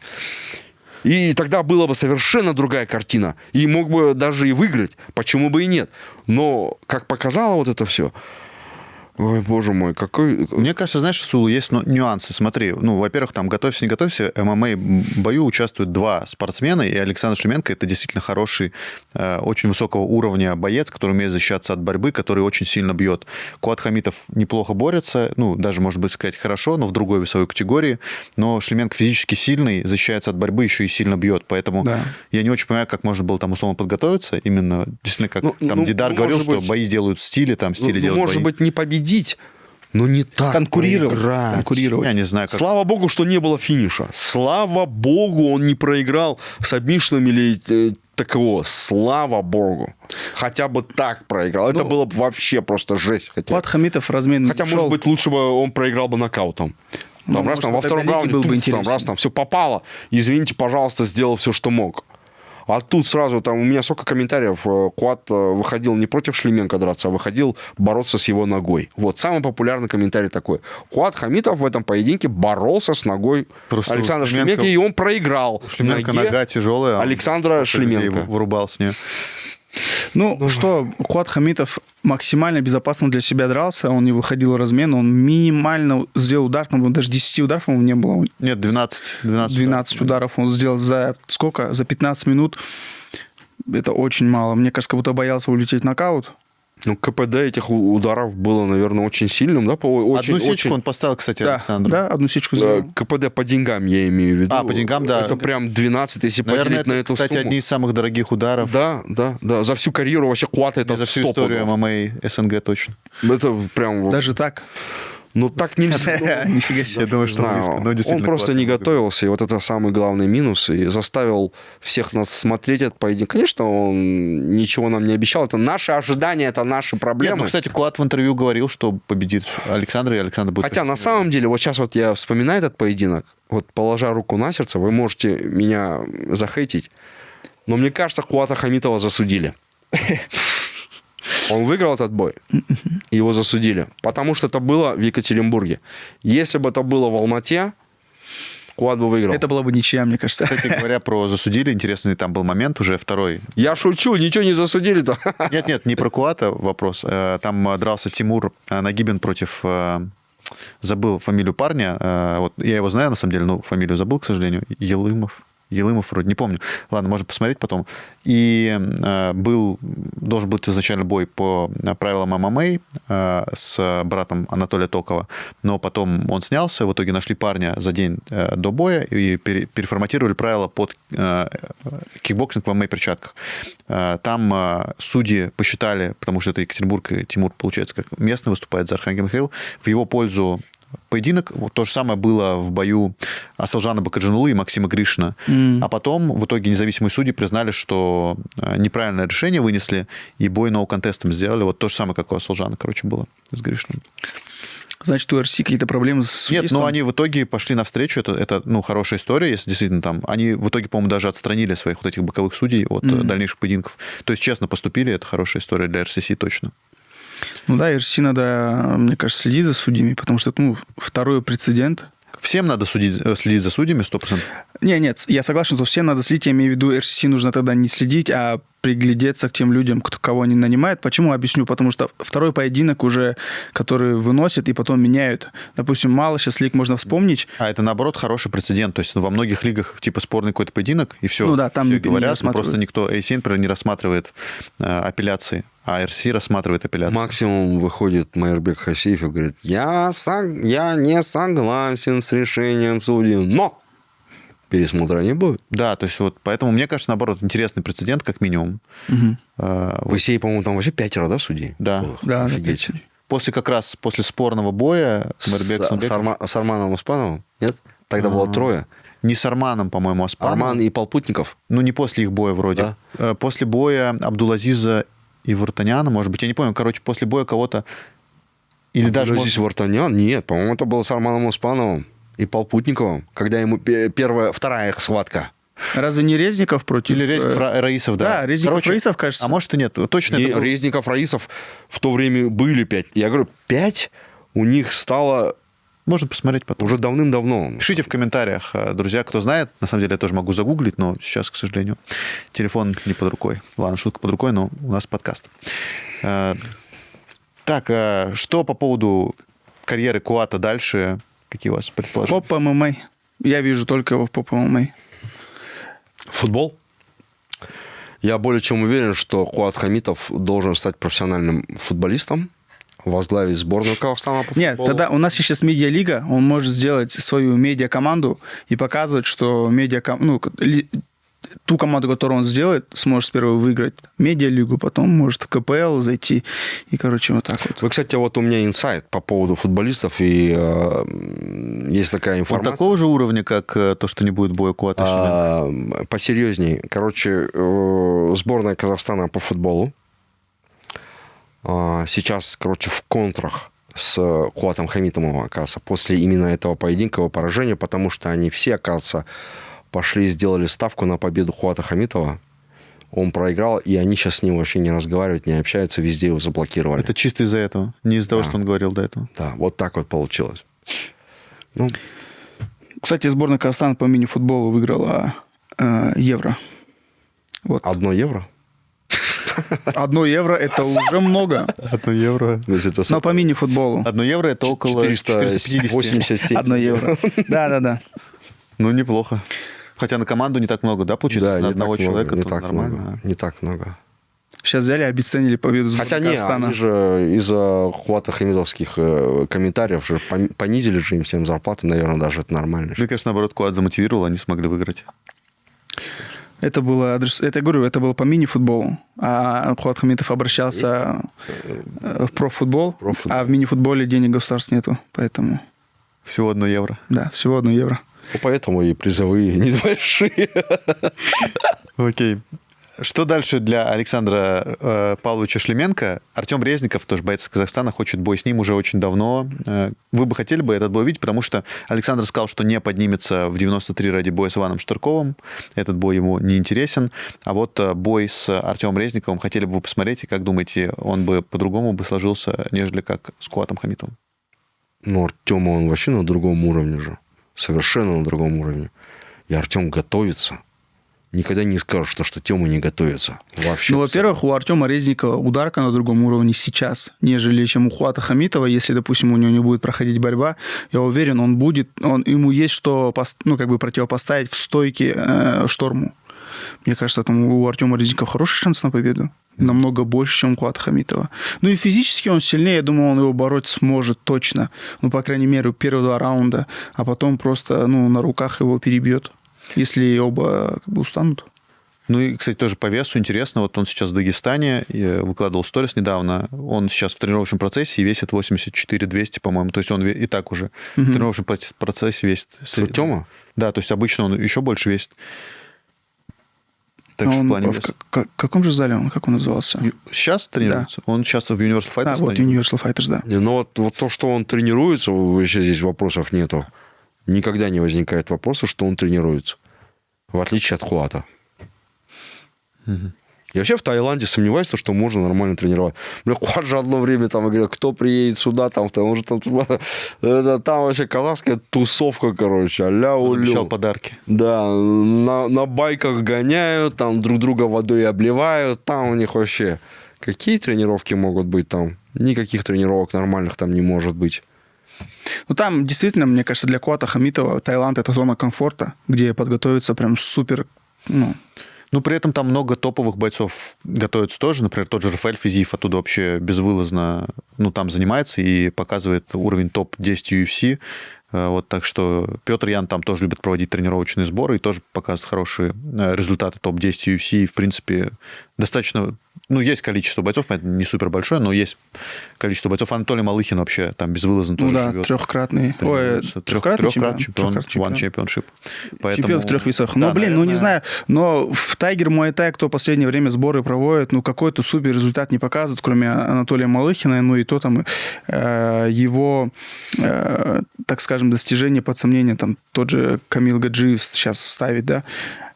И тогда была бы совершенно другая картина. И мог бы даже и выиграть. Почему бы и нет? Но, как показало вот это все, Ой, боже мой, какой... Мне кажется, знаешь, Сулу, есть нюансы. Смотри, ну, во-первых, там, готовься, не готовься, ММА бою участвуют два спортсмена, и Александр Шлеменко это действительно хороший, очень высокого уровня боец, который умеет защищаться от борьбы, который очень сильно бьет. Куат Хамитов неплохо борется, ну, даже, может быть, сказать, хорошо, но в другой весовой категории, но Шлеменко физически сильный, защищается от борьбы, еще и сильно бьет, поэтому я не очень понимаю, как можно было там условно подготовиться, именно, действительно, как Дидар говорил, что бои делают в стиле, там, в стиле делают может бои. быть, не победить, но не так конкурировать. Я не знаю, как... Слава богу, что не было финиша. Слава богу, он не проиграл с обмишленным или такого. Слава богу. Хотя бы так проиграл. Это было бы вообще просто жесть. Куат Хамитов размен Хотя, может быть, лучше бы он проиграл бы нокаутом. Там, раз, там, во втором раунде там все попало. Извините, пожалуйста, сделал все, что мог. А тут сразу, там у меня сколько комментариев, Куат выходил не против Шлеменко драться, а выходил бороться с его ногой. Вот, самый популярный комментарий такой. Куат Хамитов в этом поединке боролся с ногой просто Александра Шлеменко, и он проиграл. Шлеменко нога тяжелая. Александра Шлеменко. Вырубал с нее. Ну, что, Куат Хамитов максимально безопасно для себя дрался, он не выходил в размен, он минимально сделал удар, там даже 10 ударов, по-моему, не было. Нет, 12 ударов он сделал за сколько? За 15 минут. Это очень мало. Мне кажется, как будто боялся улететь в нокаут. Ну, КПД этих ударов было, наверное, очень сильным, да? Одну сечку он поставил, кстати, Александру. Да, одну сечку сделал. КПД по деньгам, я имею в виду. По деньгам, да. Это прям 12, если наверное, поделить на эту кстати, сумму. одни из самых дорогих ударов. Да. За всю карьеру вообще Куата это за всю историю ММА СНГ точно. Это прям... Даже так? Ну, так нельзя. Нифига себе. Я думаю, что близко. Он просто не готовился, и вот это самый главный минус, и заставил всех нас смотреть этот поединок. Конечно, он ничего нам не обещал, это наши ожидания, это наши проблемы. Нет, ну, кстати, Куат в интервью говорил, что победит Александр, и Александр будет... Хотя, на самом деле, вот сейчас вот я вспоминаю этот поединок, вот положа руку на сердце, вы можете меня захейтить, но мне кажется, Куата Хамитова засудили. Он выиграл этот бой, его засудили, потому что это было в Екатеринбурге. Если бы это было в Алмате, Куат бы выиграл. Это была бы ничья, мне кажется. Кстати говоря, про засудили, интересный там был момент, уже второй. Я шучу, ничего не засудили-то. Нет, не про Куата вопрос. Там дрался Тимур Нагибин против... Забыл фамилию парня. Вот я его знаю, на самом деле, но фамилию забыл, к сожалению. Елымов вроде, не помню. Ладно, можно посмотреть потом. И должен быть изначально бой по правилам ММА с братом Анатолия Токова, но потом он снялся, в итоге нашли парня за день до боя и переформатировали правила под кикбоксинг в ММА-перчатках. Там судьи посчитали, потому что это Екатеринбург, и Тимур, получается, как местный выступает за Архангел Михаил, в его пользу поединок. Вот то же самое было в бою Асылжана Бакаджанулы и Максима Гришина. А потом в итоге независимые судьи признали, что неправильное решение вынесли, и бой ноу-контестом сделали. Вот то же самое, как у Асылжана, короче, было с Гришиным. Значит, у РС какие-то проблемы с судейством? Нет, но они в итоге пошли навстречу. Это хорошая история, если действительно там... Они в итоге, по-моему, даже отстранили своих вот этих боковых судей от дальнейших поединков. То есть честно поступили, это хорошая история для РСС точно. Ну да, РС надо, мне кажется, следить за судьями, потому что это второй прецедент. Всем надо следить за судьями 100%? Нет, я согласен, что всем надо следить. Я имею в виду, РСС нужно тогда не следить, а приглядеться к тем людям, кого они нанимают. Почему? Объясню. Потому что второй поединок уже, который выносят и потом меняют. Допустим, мало сейчас лиг можно вспомнить. А это, наоборот, хороший прецедент. То есть во многих лигах типа спорный какой-то поединок, и все, ну, да, там все не говорят, но просто никто, ACN, например, не рассматривает апелляции, а РС рассматривает апелляцию. Максимум выходит Майербек Хасиев и говорит, я не согласен с решением судьи, но пересмотра не будет. Да, то есть вот поэтому, мне кажется, наоборот, интересный прецедент, как минимум. В Исее, по-моему, там вообще 5 да, судей? Да. Да, офигеть. После спорного боя с Арманом Успановым? Нет? Тогда было 3. Не с Арманом, по-моему, а с Паном. Арман и Полпутников? Ну, не после их боя вроде. Да. После боя Абдулазиза и Вартаняна, может быть, я не помню, короче, после боя кого-то... Или даже... Здесь Вартанян? Нет, по-моему, это было с Арманом Успановым и Полпутниковым, когда ему вторая их схватка. Разве не Резников против... Или Резников, Раисов, да. Да, Резников, Раисов, кажется. А может и нет, точно не, это было... Резников, Раисов в то время были 5. Я говорю, 5 у них стало... Можно посмотреть потом. Уже давным-давно. Пишите в комментариях, друзья, кто знает. На самом деле я тоже могу загуглить, но сейчас, к сожалению, телефон не под рукой. Ладно, шутка под рукой, но у нас подкаст. Так, а что по поводу карьеры Куата дальше? Какие у вас предположения? Поп ММА. Я вижу только его в поп ММА. Футбол? Я более чем уверен, что Куат Хамитов должен стать профессиональным футболистом, возглавить сборную Казахстана по Нет, футболу. тогда у нас сейчас медиалига, он может сделать свою медиакоманду и показывать, что ту команду, которую он сделает, сможет сперва выиграть медиалигу, потом может в КПЛ зайти и, короче, вот так вот. Вы, кстати, вот у меня инсайт по поводу футболистов, и есть такая Он информация. такого же уровня, как то, что не будет боя Куата Шлеменко? Посерьезней. Короче, сборная Казахстана по футболу сейчас, короче, в контрах с Куатом Хамитовым, оказывается, после именно этого поединка, его поражения, потому что они все, оказывается, пошли и сделали ставку на победу Куата Хамитова. Он проиграл, и они сейчас с ним вообще не разговаривают, не общаются, везде его заблокировали. Это чисто из-за этого, не из-за того, Да. что он говорил до этого. Да, вот так вот получилось. Ну, Кстати, сборная Казахстана по мини-футболу выиграла Евро. Вот. 1 евро? 1 евро – это уже много. 1 евро. То есть это Но по мини-футболу. 1 евро это около 450. 487. 1 евро. Да. Ну, неплохо. Хотя на команду не так много, да, получается? Да, на не одного так много, человека не то так нормально. много, не так много. Сейчас взяли и обесценили победу сборной Хотя не, Казахстана. они же из-за Куата Хамитовских комментариев же понизили же им всем зарплату, наверное, даже это нормально. Мне кажется, наоборот, Куат замотивировал, они смогли выиграть. Это было, это было по мини-футболу. А Куат Хамитов обращался в профутбол, Профутбол. а в мини-футболе денег государства нету. Поэтому, Всего 1 евро. да, всего 1 евро. Ну, поэтому и призовые небольшие. Окей. Что дальше для Александра Павловича Шлеменко? Артем Резников, тоже боец из Казахстана, хочет бой с ним уже очень давно. Вы бы хотели бы этот бой видеть, потому что Александр сказал, что не поднимется в 93 ради боя с Иваном Штырковым. Этот бой ему не интересен. А вот бой с Артемом Резниковым хотели бы вы посмотреть, и как думаете, он бы по-другому бы сложился, нежели как с Куатом Хамитовым? Ну, Артема, он вообще на другом уровне же. Совершенно на другом уровне. И Артем готовится. Никогда не скажешь, что Тема не готовится. Вообще. Ну, во-первых, у Артема Резникова ударка на другом уровне сейчас, нежели чем у Куата Хамитова. Если, допустим, у него не будет проходить борьба, я уверен, ему есть что противопоставить в стойке Шторму. Мне кажется, там у Артема Резникова хороший шанс на победу. Намного больше, чем у Куата Хамитова. Ну и физически он сильнее. Я думаю, он его бороть сможет точно. Ну, по крайней мере, первые 2 раунда. А потом просто на руках его перебьет. Если оба устанут. Ну и, кстати, тоже по весу интересно. Вот он сейчас в Дагестане, выкладывал сторис недавно. Он сейчас в тренировочном процессе и весит 84 200, по-моему. То есть он и так уже в тренировочном процессе весит. Тема? Да, то есть обычно он еще больше весит. Так А что в он плане в веса. каком же зале он? Как он назывался? Сейчас тренируется? Он сейчас в Universal Fighters. Вот тренируется. Universal Fighters, да. Не, ну вот то, что он тренируется, вообще здесь вопросов нету. Никогда не возникает вопроса, что он тренируется. В отличие от Куата. Я вообще в Таиланде сомневаюсь, что можно нормально тренировать. Бля, Куат же одно время там говорил, кто приедет сюда, там, потому что там вообще казахская тусовка, короче, Он аля-улю. обещал подарки. Да, на байках гоняют, там друг друга водой обливают, там у них вообще... Какие тренировки могут быть там? Никаких тренировок нормальных там не может быть. Ну, там действительно, мне кажется, для Куата Хамитова Таиланд – это зона комфорта, где подготовиться прям супер... Ну, при этом там много топовых бойцов готовятся тоже. Например, тот же Рафаэль Физиев оттуда вообще безвылазно там занимается и показывает уровень топ-10 UFC. Вот, так что Петр Ян там тоже любит проводить тренировочные сборы и тоже показывает хорошие результаты топ-10 UFC. И, в принципе, достаточно... есть количество бойцов, не супер большое, но есть количество бойцов. Анатолий Малыхин вообще там безвылазно тоже живет. Трехкратный. Трехкратный чемпион. One Championship. Чемпион в 3 весах. Да, не знаю. Но в Тайгер Муай-Тай, кто в последнее время сборы проводит, какой-то супер результат не показывает, кроме Анатолия Малыхина. И то там его, так скажем, достижения под сомнение, там тот же Камил Гаджиев сейчас ставит, да.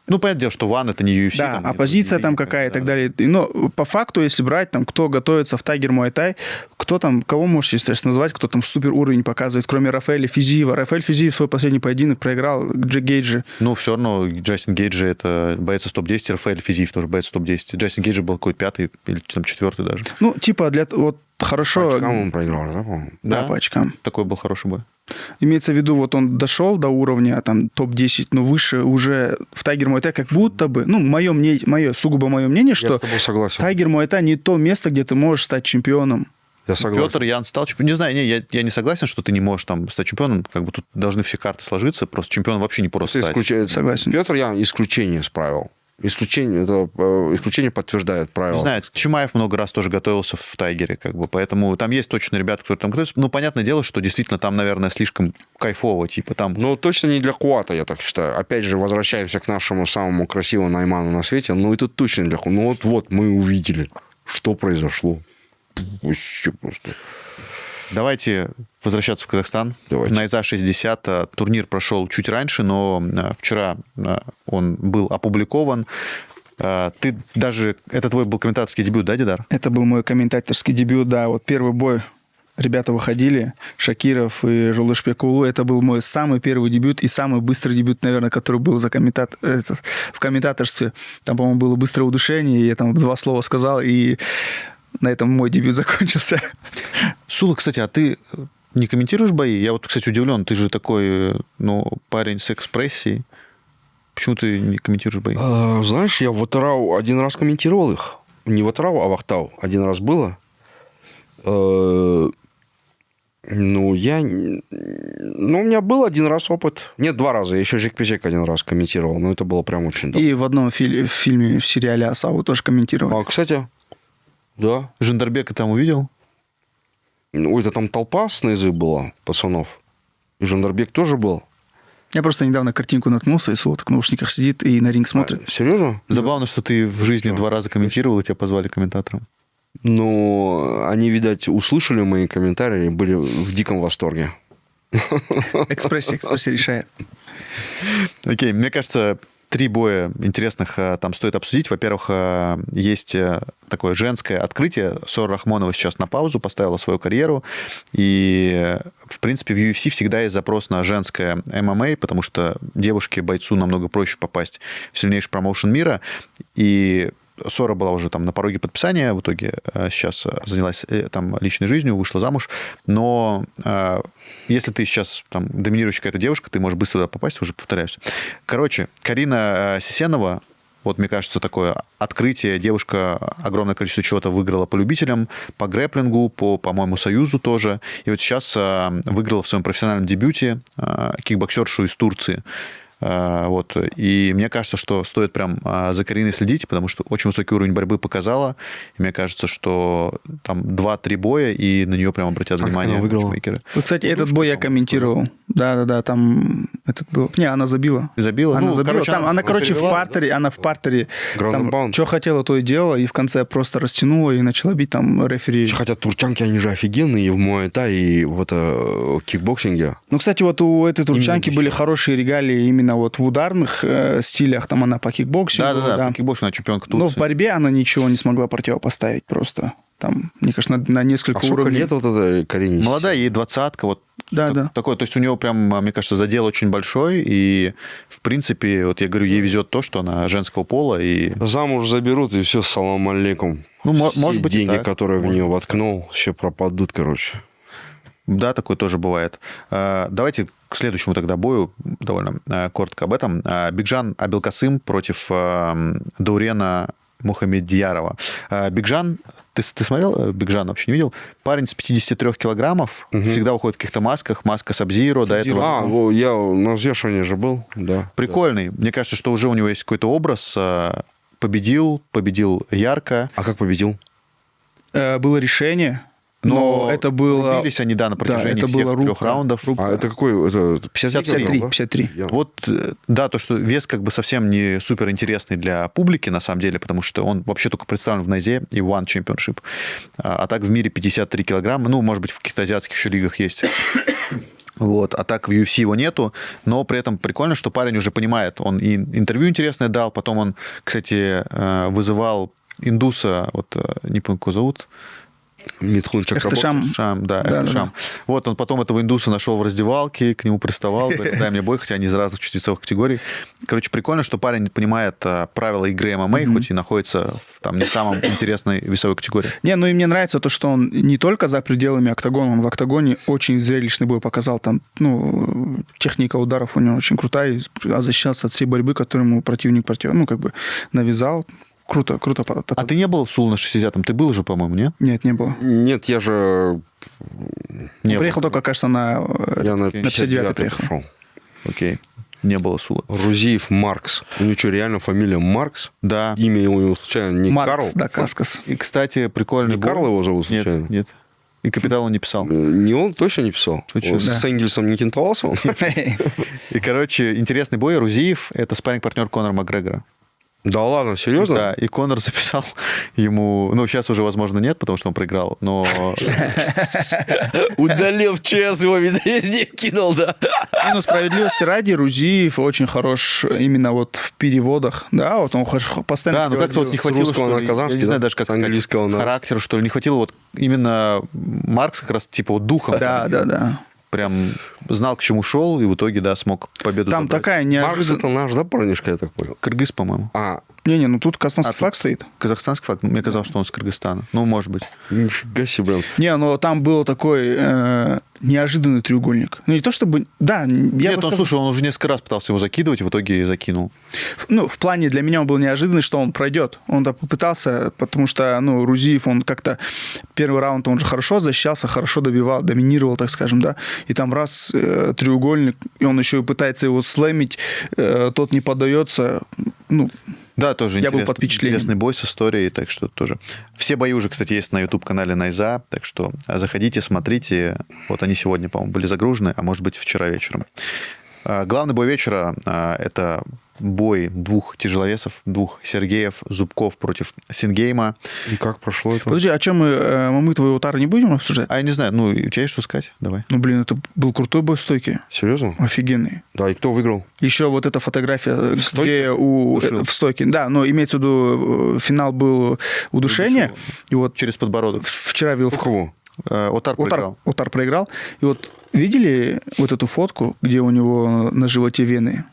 Ну, понятное дело, что One это не UFC. Да, там, а не позиция там боевик, какая и да. так далее. Но по факту, если брать, там, кто готовится в Тайгер Муай Тай, кто там, кого можете сейчас назвать, кто там супер уровень показывает, кроме Рафаэля Физиева. Рафаэль Физиев свой последний поединок проиграл Джек Гейджи. Ну, все равно Джастин Гейджи это боец из топ-10, Рафаэль Физиев тоже боец из топ-10. Джастин Гейджи был какой-то 5-й или там 4-й даже. Ну, типа, для вот хорошо... По очкам он проиграл, да, по-моему? Да, по очкам. Такой был хороший бой. Имеется в виду, вот он дошел до уровня там топ-10, но выше уже в Тайгер Муай Тай как будто бы, ну, сугубо мое мнение, Я что с тобой согласен. Тайгер Муай Тай не то место, где ты можешь стать чемпионом. Я согласен. Петр Ян стал чемпионом. Не знаю, я не согласен, что ты не можешь там стать чемпионом. Как бы тут должны все карты сложиться. Просто чемпионом вообще не просто стать. Согласен. Петр Ян исключение из правил. Исключение подтверждает правила. Не знаю, Чимаев много раз тоже готовился в Тайгере, как бы, поэтому там есть точно ребята, которые там готовятся. Ну, понятное дело, что действительно там, наверное, слишком кайфово, типа там... Ну, точно не для Куата, я так считаю. Опять же, возвращаемся к нашему самому красивому Найману на свете. Ну, это точно не для Куата. Ну, вот мы увидели, что произошло. Вообще просто... Давайте возвращаться в Казахстан. Давайте. На ИЗА-60 турнир прошел чуть раньше, но вчера он был опубликован. Ты даже... Это твой был комментаторский дебют, да, Дидар? Это был мой комментаторский дебют, да. Вот первый бой ребята выходили, Шакиров и Жолдашбек Улу. Это был мой самый первый дебют и самый быстрый дебют, наверное, который был в комментаторстве. Там, по-моему, было быстрое удушение, и я там 2 слова сказал, и на этом мой дебют закончился. Сула, кстати, а ты не комментируешь бои? Я вот, кстати, удивлен. Ты же такой, парень с экспрессией. Почему ты не комментируешь бои? Знаешь, я в Ватарау один раз комментировал их. Не Ватарау, а Вахтау. Один раз было. У меня был один раз опыт. Нет, 2 раза. Я еще Жекпежек один раз комментировал. Но это было прям очень давно. И в одном фильме, в сериале «Асаву» тоже комментировал. Кстати, да. Жандарбека там увидел? Ой, это там толпа с Нейзы была, пацанов. И Жандарбек тоже был. Я просто недавно картинку наткнулся, и Сула так в наушниках сидит и на ринг смотрит. Серьезно? Забавно, что ты в жизни 2 раза комментировал, и тебя позвали комментатором. Ну, они, видать, услышали мои комментарии и были в диком восторге. Экспрессия решает. Окей, мне кажется, 3 боя интересных там стоит обсудить. Во-первых, есть такое женское открытие. Сора Рахмонова сейчас на паузу поставила свою карьеру. И, в принципе, в UFC всегда есть запрос на женское ММА, потому что девушке-бойцу намного проще попасть в сильнейший промоушен мира. И Сора была уже там на пороге подписания, в итоге сейчас занялась там личной жизнью, вышла замуж. Но если ты сейчас там доминирующая какая-то девушка, ты можешь быстро туда попасть, уже повторяюсь. Короче, Карина Сисенова, вот, мне кажется, такое открытие. Девушка огромное количество чего-то выиграла по любителям, по грэпплингу, по-моему, Союзу тоже. И вот сейчас выиграла в своем профессиональном дебюте кикбоксершу из Турции. Вот. И мне кажется, что стоит прям за Кариной следить, потому что очень высокий уровень борьбы показала. И мне кажется, что там 2-3 боя, и на нее прям обратят внимание матчмейкеры. Вот, кстати, этот бой я комментировал. Да, там этот был... Не, она забила. Забила? Она забила. Короче, там, она короче, в партере, там, что хотела, то и делала, и в конце просто растянула и начала бить там рефери. Хотя турчанки, они же офигенные и в муай-тай, и в кикбоксинге. Ну, кстати, вот у этой турчанки были хорошие регалии именно вот в ударных стилях. Там она по кикбоксингу. Да, по кикбоксингу она чемпионка Турции. Но в борьбе она ничего не смогла противопоставить просто. Там, мне кажется, на несколько уровней. Сколько лет вот этой Карине? Молодая, ей 20-ка, вот. Да. Такой, то есть у него прям, мне кажется, задел очень большой, и, в принципе, вот я говорю, ей везет то, что она женского пола, и... Замуж заберут, и все, салам алейкум. Ну, может быть, деньги, так. которые в нее воткнул, все пропадут, короче. Да, такое тоже бывает. Давайте к следующему тогда бою, довольно коротко об этом. Бигжан Абелкасым против Даурена Мухамедьярова. Бигжан, ты смотрел Бигжан, вообще не видел? Парень с 53 килограммов, всегда уходит в каких-то масках, маска Сабзиро, до этого... я на взвешивании же был, да. Прикольный. Мне кажется, что уже у него есть какой-то образ. Победил ярко. А как победил? Было решение. Но это было... Бились они, на протяжении всех 3 раундов. А это какой? Это 53? 53. Вот, да, то, что вес как бы совсем не супер интересный для публики, на самом деле, потому что он вообще только представлен в Найзе и One Championship. А так в мире 53 килограмма. Ну, может быть, в каких-то азиатских еще лигах есть. Вот, а так в UFC его нету, но при этом прикольно, что парень уже понимает, он и интервью интересное дал, потом он, кстати, вызывал индуса, вот не помню, как его зовут, Митхун Чакраборти. Шам, да, это Шам. Вот он потом этого индуса нашел в раздевалке, к нему приставал, говорит, дай мне бой, хотя они из разных чуть весовых категорий. Короче, прикольно, что парень понимает правила игры ММА, хоть и находится в там, не самом интересной весовой категории. Не, ну и мне нравится то, что он не только за пределами октагона, он в октагоне очень зрелищный бой показал. Там, ну, техника ударов у него очень крутая, а защищался от всей борьбы, которую ему противник навязал. Круто. А ты не был в Сул на 60-м? Ты был же, по-моему, нет? Нет, не было. Нет, я же... Не Приехал был. только, кажется, на Я на 59-й 59-й приехал. пришел. Окей. Не было Сула. Рузиев Маркс. У него что, реально фамилия Маркс? Да. Имя его случайно не Маркс Карл? Дакаскас. И, кстати, прикольный Не бой. Карл его зовут случайно? Нет. И Капитал он не писал. Не он точно не писал? Точно, Вот да. С Энгельсом не кентовался он? И, короче, интересный бой. Рузиев – это спарринг-партнер Конора Макгрегора. Да ладно, серьезно? Да, и Конор записал ему... Ну, сейчас уже, возможно, нет, потому что он проиграл, но... Удалил в ЧС его, везде кинул, да? Ну, справедливости ради, Рузиев очень хорош именно вот в переводах. Да, вот он постоянно... Да, ну как-то вот не С хватило, русского что на ли, казахский, я не знаю да? даже, как С английского сказать, на- характеру, что ли, не хватило вот именно Маркс как раз типа вот духом. Да. Прям знал, к чему шел, и в итоге, да, смог победу Там забрать. такая Маркс неожиданная... это наш, да, парнишка, я так понял? Кыргыз, по-моему. Не, ну тут казахстанский тут флаг стоит. Казахстанский флаг. Мне казалось, что он с Кыргызстана. Ну, может быть. Нифига себе, блин. Не, но там был такой неожиданный треугольник. Ну, не то чтобы... Да, я Нет, бы он, сказал, слушай, он уже несколько раз пытался его закидывать, и в итоге закинул. ну, в плане для меня он был неожиданный, что он пройдет. Он попытался, потому что, ну, Рузиев, он как-то первый раунд, он же хорошо защищался, хорошо добивал, доминировал, так скажем, да. И там раз треугольник, и он еще и пытается его слэмить, тот не поддается. Ну, Да, тоже Я был под впечатлением. интересный бой с историей, так что тоже. Все бои уже, кстати, есть на YouTube-канале Найза, так что заходите, смотрите. Вот они сегодня, по-моему, были загружены, а может быть, вчера вечером. Главный бой вечера – это бой двух тяжеловесов, двух Сергеев, Зубков против Сингейма. И как прошло это? подожди, о чем мы твоего утара не будем обсуждать? А я не знаю, ну, у тебя есть что сказать? Давай. Ну, блин, это был крутой бой в стойке. Серьезно? Офигенный. Да, и кто выиграл? Еще вот эта фотография, стойке? где в стойке. Да, но имеется в виду, финал был удушение. И вот Через подбородок. вчера видел... У кого? Отар проиграл. Отар проиграл. И вот видели вот эту фотку, где у него на животе вены?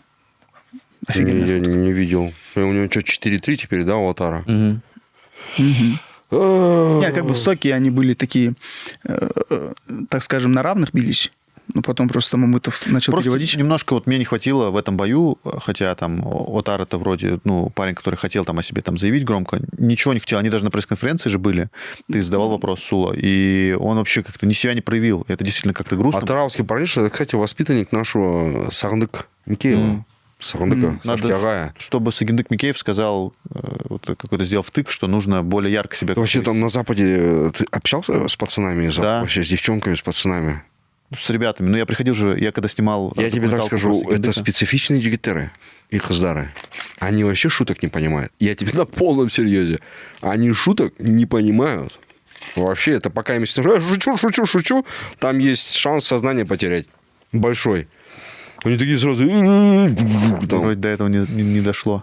Офигенная Я фотка. не видел. У него что, 4-3 теперь, да, у Отара? Мгм. Не, как бы в стойке они были такие, так скажем, на равных бились. Но потом просто Мамытов начал Просто переводить. немножко вот мне не хватило в этом бою, хотя там Отар это вроде, ну, парень, который хотел там о себе там заявить громко, ничего не хотел. Они даже на пресс-конференции же были. Ты задавал вопрос Сула, и он вообще как-то ни себя не проявил. Это действительно как-то грустно. Атаровский парниш, это, кстати, воспитанник нашего Сагындык Микеева. Сагындыка, Надо, Сартягая. чтобы Сагындык Микеев сказал, вот какой-то сделал втык, что нужно более ярко себя... Ты вообще там на Западе ты общался с пацанами? Да. Вообще с девчонками, с пацанами? С ребятами. Ну, я приходил же, я когда снимал... Я тебе так документалку про скажу, Сагындыка. это специфичные джигитеры, их издары. Они вообще шуток не понимают. Я тебе на полном серьезе. Они шуток не понимают. Вообще, это пока им шучу, там есть шанс сознание потерять. Большой. Они такие сразу... там. Вроде до этого не дошло.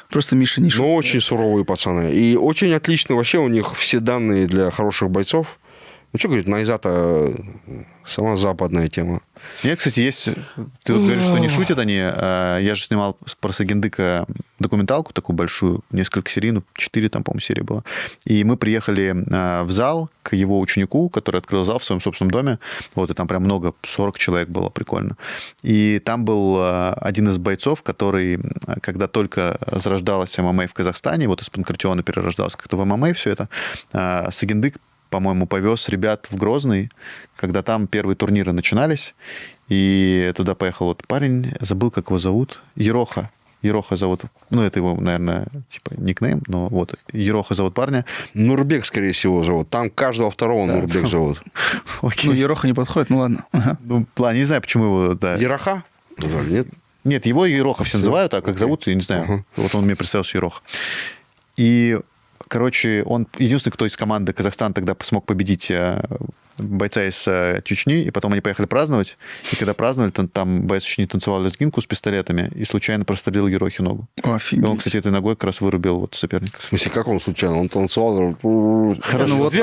Просто Миша не шутит. Но очень суровые пацаны. И очень отлично. Вообще у них все данные для хороших бойцов. Ну, что говорит, Найза-то сама западная тема. Нет, кстати, есть... Ты вот говоришь, что не шутят они. Я же снимал про Сагындыка документалку такую большую, несколько серий, ну, 4 там, по-моему, серии было. И мы приехали в зал к его ученику, который открыл зал в своем собственном доме. Вот, и там прям много, 40 человек было, прикольно. И там был один из бойцов, который, когда только зарождалась ММА в Казахстане, вот из Панкратиона перерождалось как-то в ММА все это, Сагындык, по-моему, повез ребят в Грозный, когда там первые турниры начинались, и туда поехал вот парень, забыл, как его зовут, Ероха. Ероха зовут, ну, это его, наверное, типа никнейм, но вот Ероха зовут парня. Нурбек, скорее всего, зовут. Там каждого второго Нурбек зовут. Ну, Ероха не подходит, ну ладно. Ага. Ну, ладно, не знаю, почему его, да. Ероха? Нет? Нет, его Ероха все называют, а как зовут, я не знаю. Ага. Вот он мне представился Ероха. И Короче, он единственный, кто из команды Казахстана тогда смог победить бойца из Чечни, и потом они поехали праздновать, и когда праздновали, там боец Чечни танцевал лезгинку с пистолетами и случайно прострелил Ерохе ногу. Офигеть. И он, кстати, этой ногой как раз вырубил вот соперника. В смысле, как он случайно? Он танцевал... Ну, вот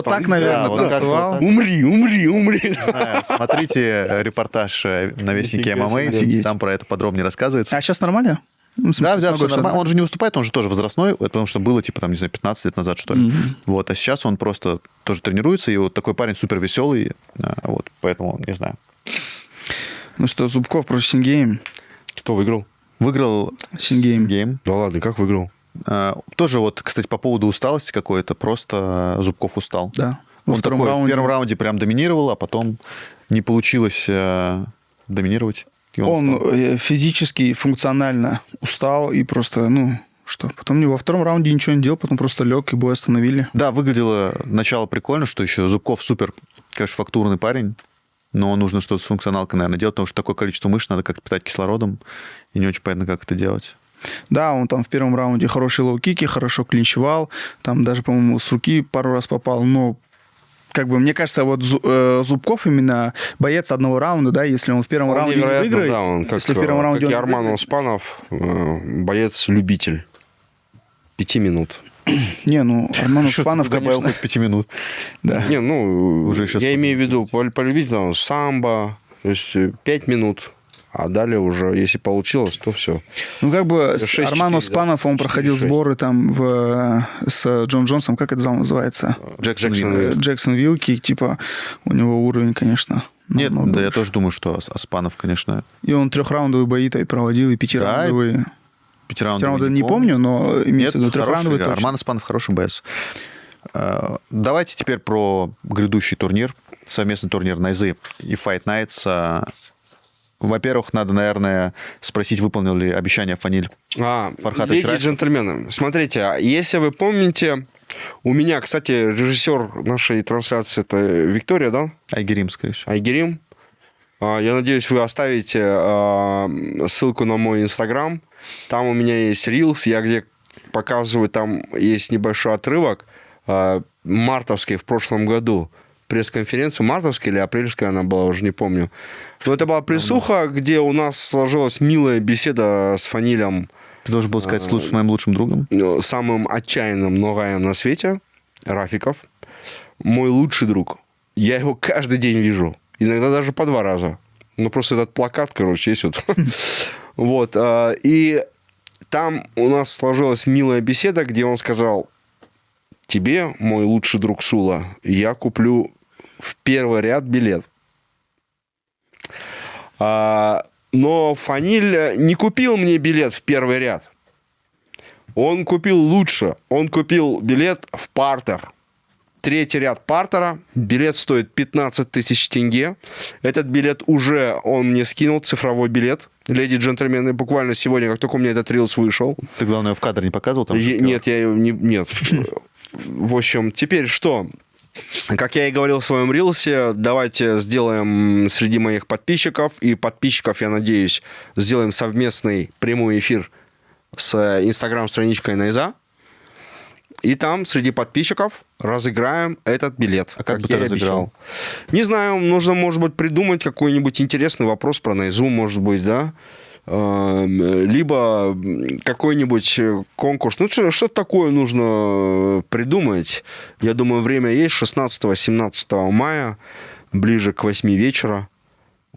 так, наверное, Да, вот танцевал. так. Умри, умри, умри. Не знаю, смотрите репортаж на Вестнике ММА, Офигеть. там про это подробнее рассказывается. А сейчас нормально? Ну, в смысле, Да, с все ногой нормально. Он же не выступает, он же тоже возрастной, потому что было, типа, там, не знаю, 15 лет назад, что ли. Вот, а сейчас он просто тоже тренируется, и вот такой парень супер веселый, вот, поэтому, не знаю. Ну что, Зубков против Сингейм. Кто выиграл? Выиграл Сингейм. гейм. Да ладно, как выиграл? Тоже вот, кстати, по поводу усталости какой-то, просто Зубков устал. Да. Во Он втором такой в раунде. первом раунде прям доминировал, а потом не получилось доминировать. И Он устал. физически, функционально устал и просто, потом во втором раунде ничего не делал, потом просто лег и бой остановили. Да, выглядело начало прикольно, что еще Зубков супер, конечно, фактурный парень, но нужно что-то с функционалкой, наверное, делать, потому что такое количество мышц надо как-то питать кислородом, и не очень понятно, как это делать. Да, он там в первом раунде хорошие лоу-кики, хорошо клинчевал, там даже, по-моему, с руки пару раз попал, но как бы, мне кажется, вот Зубков именно боец одного раунда, да, если он в первом раунде не выиграет, да, он как, если в первом раунде как и он Арман выиграет- Успанов, боец-любитель. 5 минут. Не, Арман Что Успанов, ты добавил конечно, хоть 5 минут. да. Не, Уже щас я имею в виду полюбитель, там, самбо, то есть 5 минут, а далее уже, если получилось, то все. Ну, как бы с 6-4, Арман да. Успанов, он проходил 4-6. сборы там с Джон Джонсом, как это зал называется? Джексон. Джексон Вилки, типа, у него уровень, конечно. Нет, намного да я выше. тоже думаю, что Аспанов, конечно, И он 3-раундовые бои-то и проводил, и 5-раундовые. 5 раундов. Раундовые не помню, но Нет, имеется в виду хороший, 3-раундовые точно. Арман Аспанов хороший боец. Давайте теперь про грядущий турнир, совместный турнир Найзы и Fight Nights. Во-первых, надо, наверное, спросить, выполнил ли обещание Фаниль. Фархата леди и Чирай. джентльмены, смотрите, если вы помните, у меня, кстати, режиссер нашей трансляции, это Виктория, да? Айгерим, скорее всего. Айгерим. Я надеюсь, вы оставите ссылку на мой Инстаграм. Там у меня есть рилс, я где показываю, там есть небольшой отрывок мартовской в прошлом году. Пресс-конференция мартовская или апрельская она была, уже не помню. Но это была прессуха, где у нас сложилась милая беседа с Фанилем, Ты должен был сказать, слушай, с моим лучшим другом. самым отчаянным ногаем на свете, Рафиков. Мой лучший друг. Я его каждый день вижу. Иногда даже по 2 раза. Ну, просто этот плакат, короче, есть вот. Вот. И там у нас сложилась милая беседа, где он сказал: тебе, мой лучший друг Сула, я куплю в первый ряд билет. Но Фаниль не купил мне билет в первый ряд. Он купил лучше. Он купил билет в партер. 3-й ряд партера. Билет стоит 15 тысяч тенге. Этот билет уже он мне скинул, цифровой билет. Леди и джентльмены, буквально сегодня, как только у меня этот рилс вышел. Ты, главное, в кадр не показывал? Там Нет, я не... Нет. В общем, теперь что? Как я и говорил в своем рилсе, давайте сделаем среди моих подписчиков, и подписчиков, я надеюсь, сделаем совместный прямой эфир с инстаграм-страничкой Найза. И там среди подписчиков разыграем этот билет. А как бы ты я и разыграл? обещал. Не знаю, нужно, может быть, придумать какой-нибудь интересный вопрос про Найзу, может быть, да? Либо какой-нибудь конкурс. Ну, что-то такое нужно придумать. Я думаю, время есть. 16-17 мая, ближе к 8 вечера.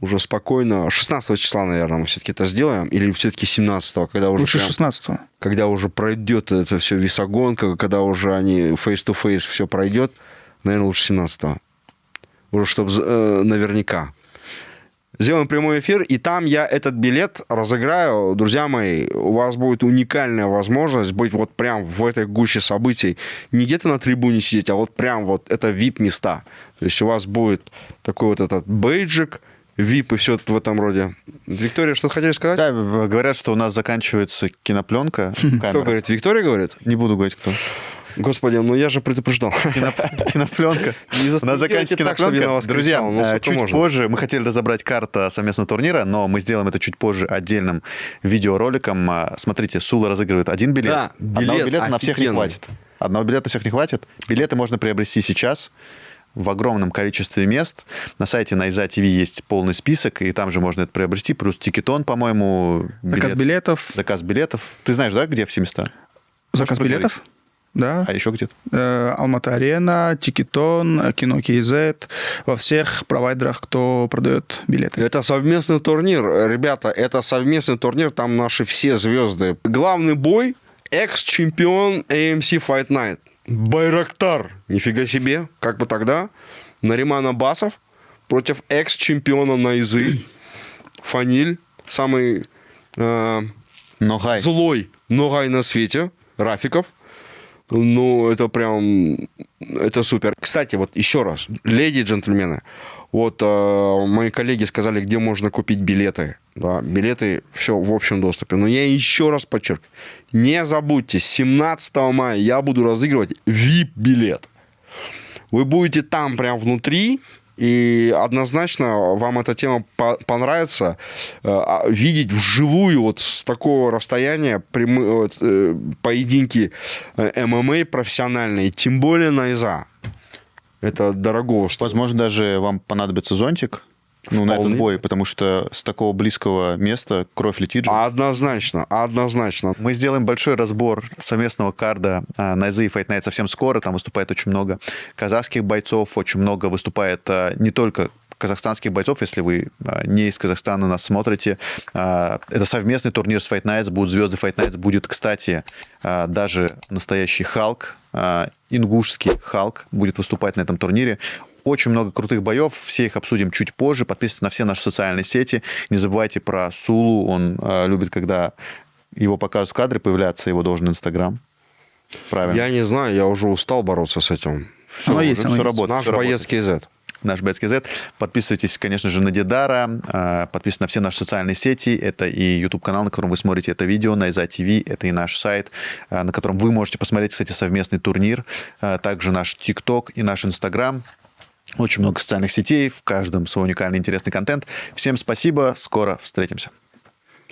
Уже спокойно. 16 числа, наверное, мы все-таки это сделаем. Или все-таки 17-го, когда уже... Лучше прям- 16-го. когда уже пройдет это все весогонка, когда уже они face-to-face все пройдет, наверное, лучше 17-го. Уже чтобы наверняка. Сделаем прямой эфир, и там я этот билет разыграю. Друзья мои, у вас будет уникальная возможность быть вот прям в этой гуще событий. Не где-то на трибуне сидеть, а вот прям вот это VIP-места. То есть у вас будет такой вот этот бейджик, VIP и все в этом роде. Виктория, что хотели сказать? Да, говорят, что у нас заканчивается кинопленка. Кто Камера. говорит? Виктория говорит? Не буду говорить, кто. Господи, ну я же предупреждал. Кинопленка. Не У нас заканчивается так, чтобы я на вас кинопленка. Друзья, кричал, ну, сколько чуть можно? позже мы хотели разобрать карту совместного турнира, но мы сделаем это чуть позже отдельным видеороликом. Смотрите, Сула разыгрывает один билет. Да, Одного билет билета на всех не офигенный. хватит. Одного билета всех не хватит. Билеты можно приобрести сейчас в огромном количестве мест. На сайте Найза ТВ есть полный список, и там же можно это приобрести. Плюс Тикетон, по-моему. Заказ билетов. Заказ билетов. Ты знаешь, да, где все места? Заказ билетов? Да. А еще где-то? Алмата-Арена, Тикетон, Кино КЗ, во всех провайдерах, кто продает билеты. Это совместный турнир. Ребята, это совместный турнир, там наши все звезды. Главный бой – экс-чемпион AMC Fight Night. Байрактар. Нифига себе. Как бы тогда? Нариман Абасов против экс-чемпиона Найзы. Фаниль. Самый злой ногай на свете. Рафиков. Ну, это прям... Это супер. Кстати, вот еще раз. Леди и джентльмены. Вот мои коллеги сказали, где можно купить билеты. Да, билеты все в общем доступе. Но я еще раз подчеркиваю. Не забудьте, 17 мая я буду разыгрывать VIP-билет. Вы будете там прям внутри, и однозначно вам эта тема понравится. Видеть вживую вот с такого расстояния поединки ММА профессиональные, тем более Найза. Это дорого. Возможно, даже вам понадобится зонтик. Ну, на этот бой, потому что с такого близкого места кровь летит же. Однозначно, однозначно. Мы сделаем большой разбор совместного карда Найзы и Fight Night совсем скоро. Там выступает очень много казахских бойцов, очень много выступает не только казахстанских бойцов, если вы не из Казахстана нас смотрите. Это совместный турнир с Fight Nights, будут звезды Fight Nights, будет, кстати, даже настоящий Халк, ингушский Халк будет выступать на этом турнире. Очень много крутых боев, все их обсудим чуть позже. Подписывайтесь на все наши социальные сети. Не забывайте про Сулу, он любит, когда его показывают в кадре, появляться его должен Инстаграм. Правильно. Я не знаю, я уже устал бороться с этим. Оно есть, оно есть. Работает, Наш боец КЗ. Наш боец КЗ. Подписывайтесь, конечно же, на Дедара. Подписывайтесь на все наши социальные сети. Это и YouTube-канал, на котором вы смотрите это видео, Найза ТВ. Это и наш сайт, на котором вы можете посмотреть, кстати, совместный турнир. Также наш ТикТок и наш Инстаграм. Очень много социальных сетей, в каждом свой уникальный интересный контент. Всем спасибо, скоро встретимся.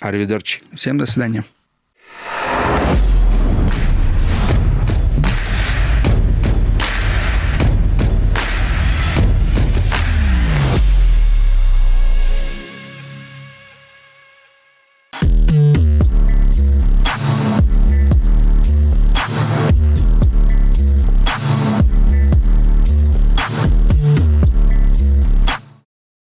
Аривидерчи. Всем до свидания.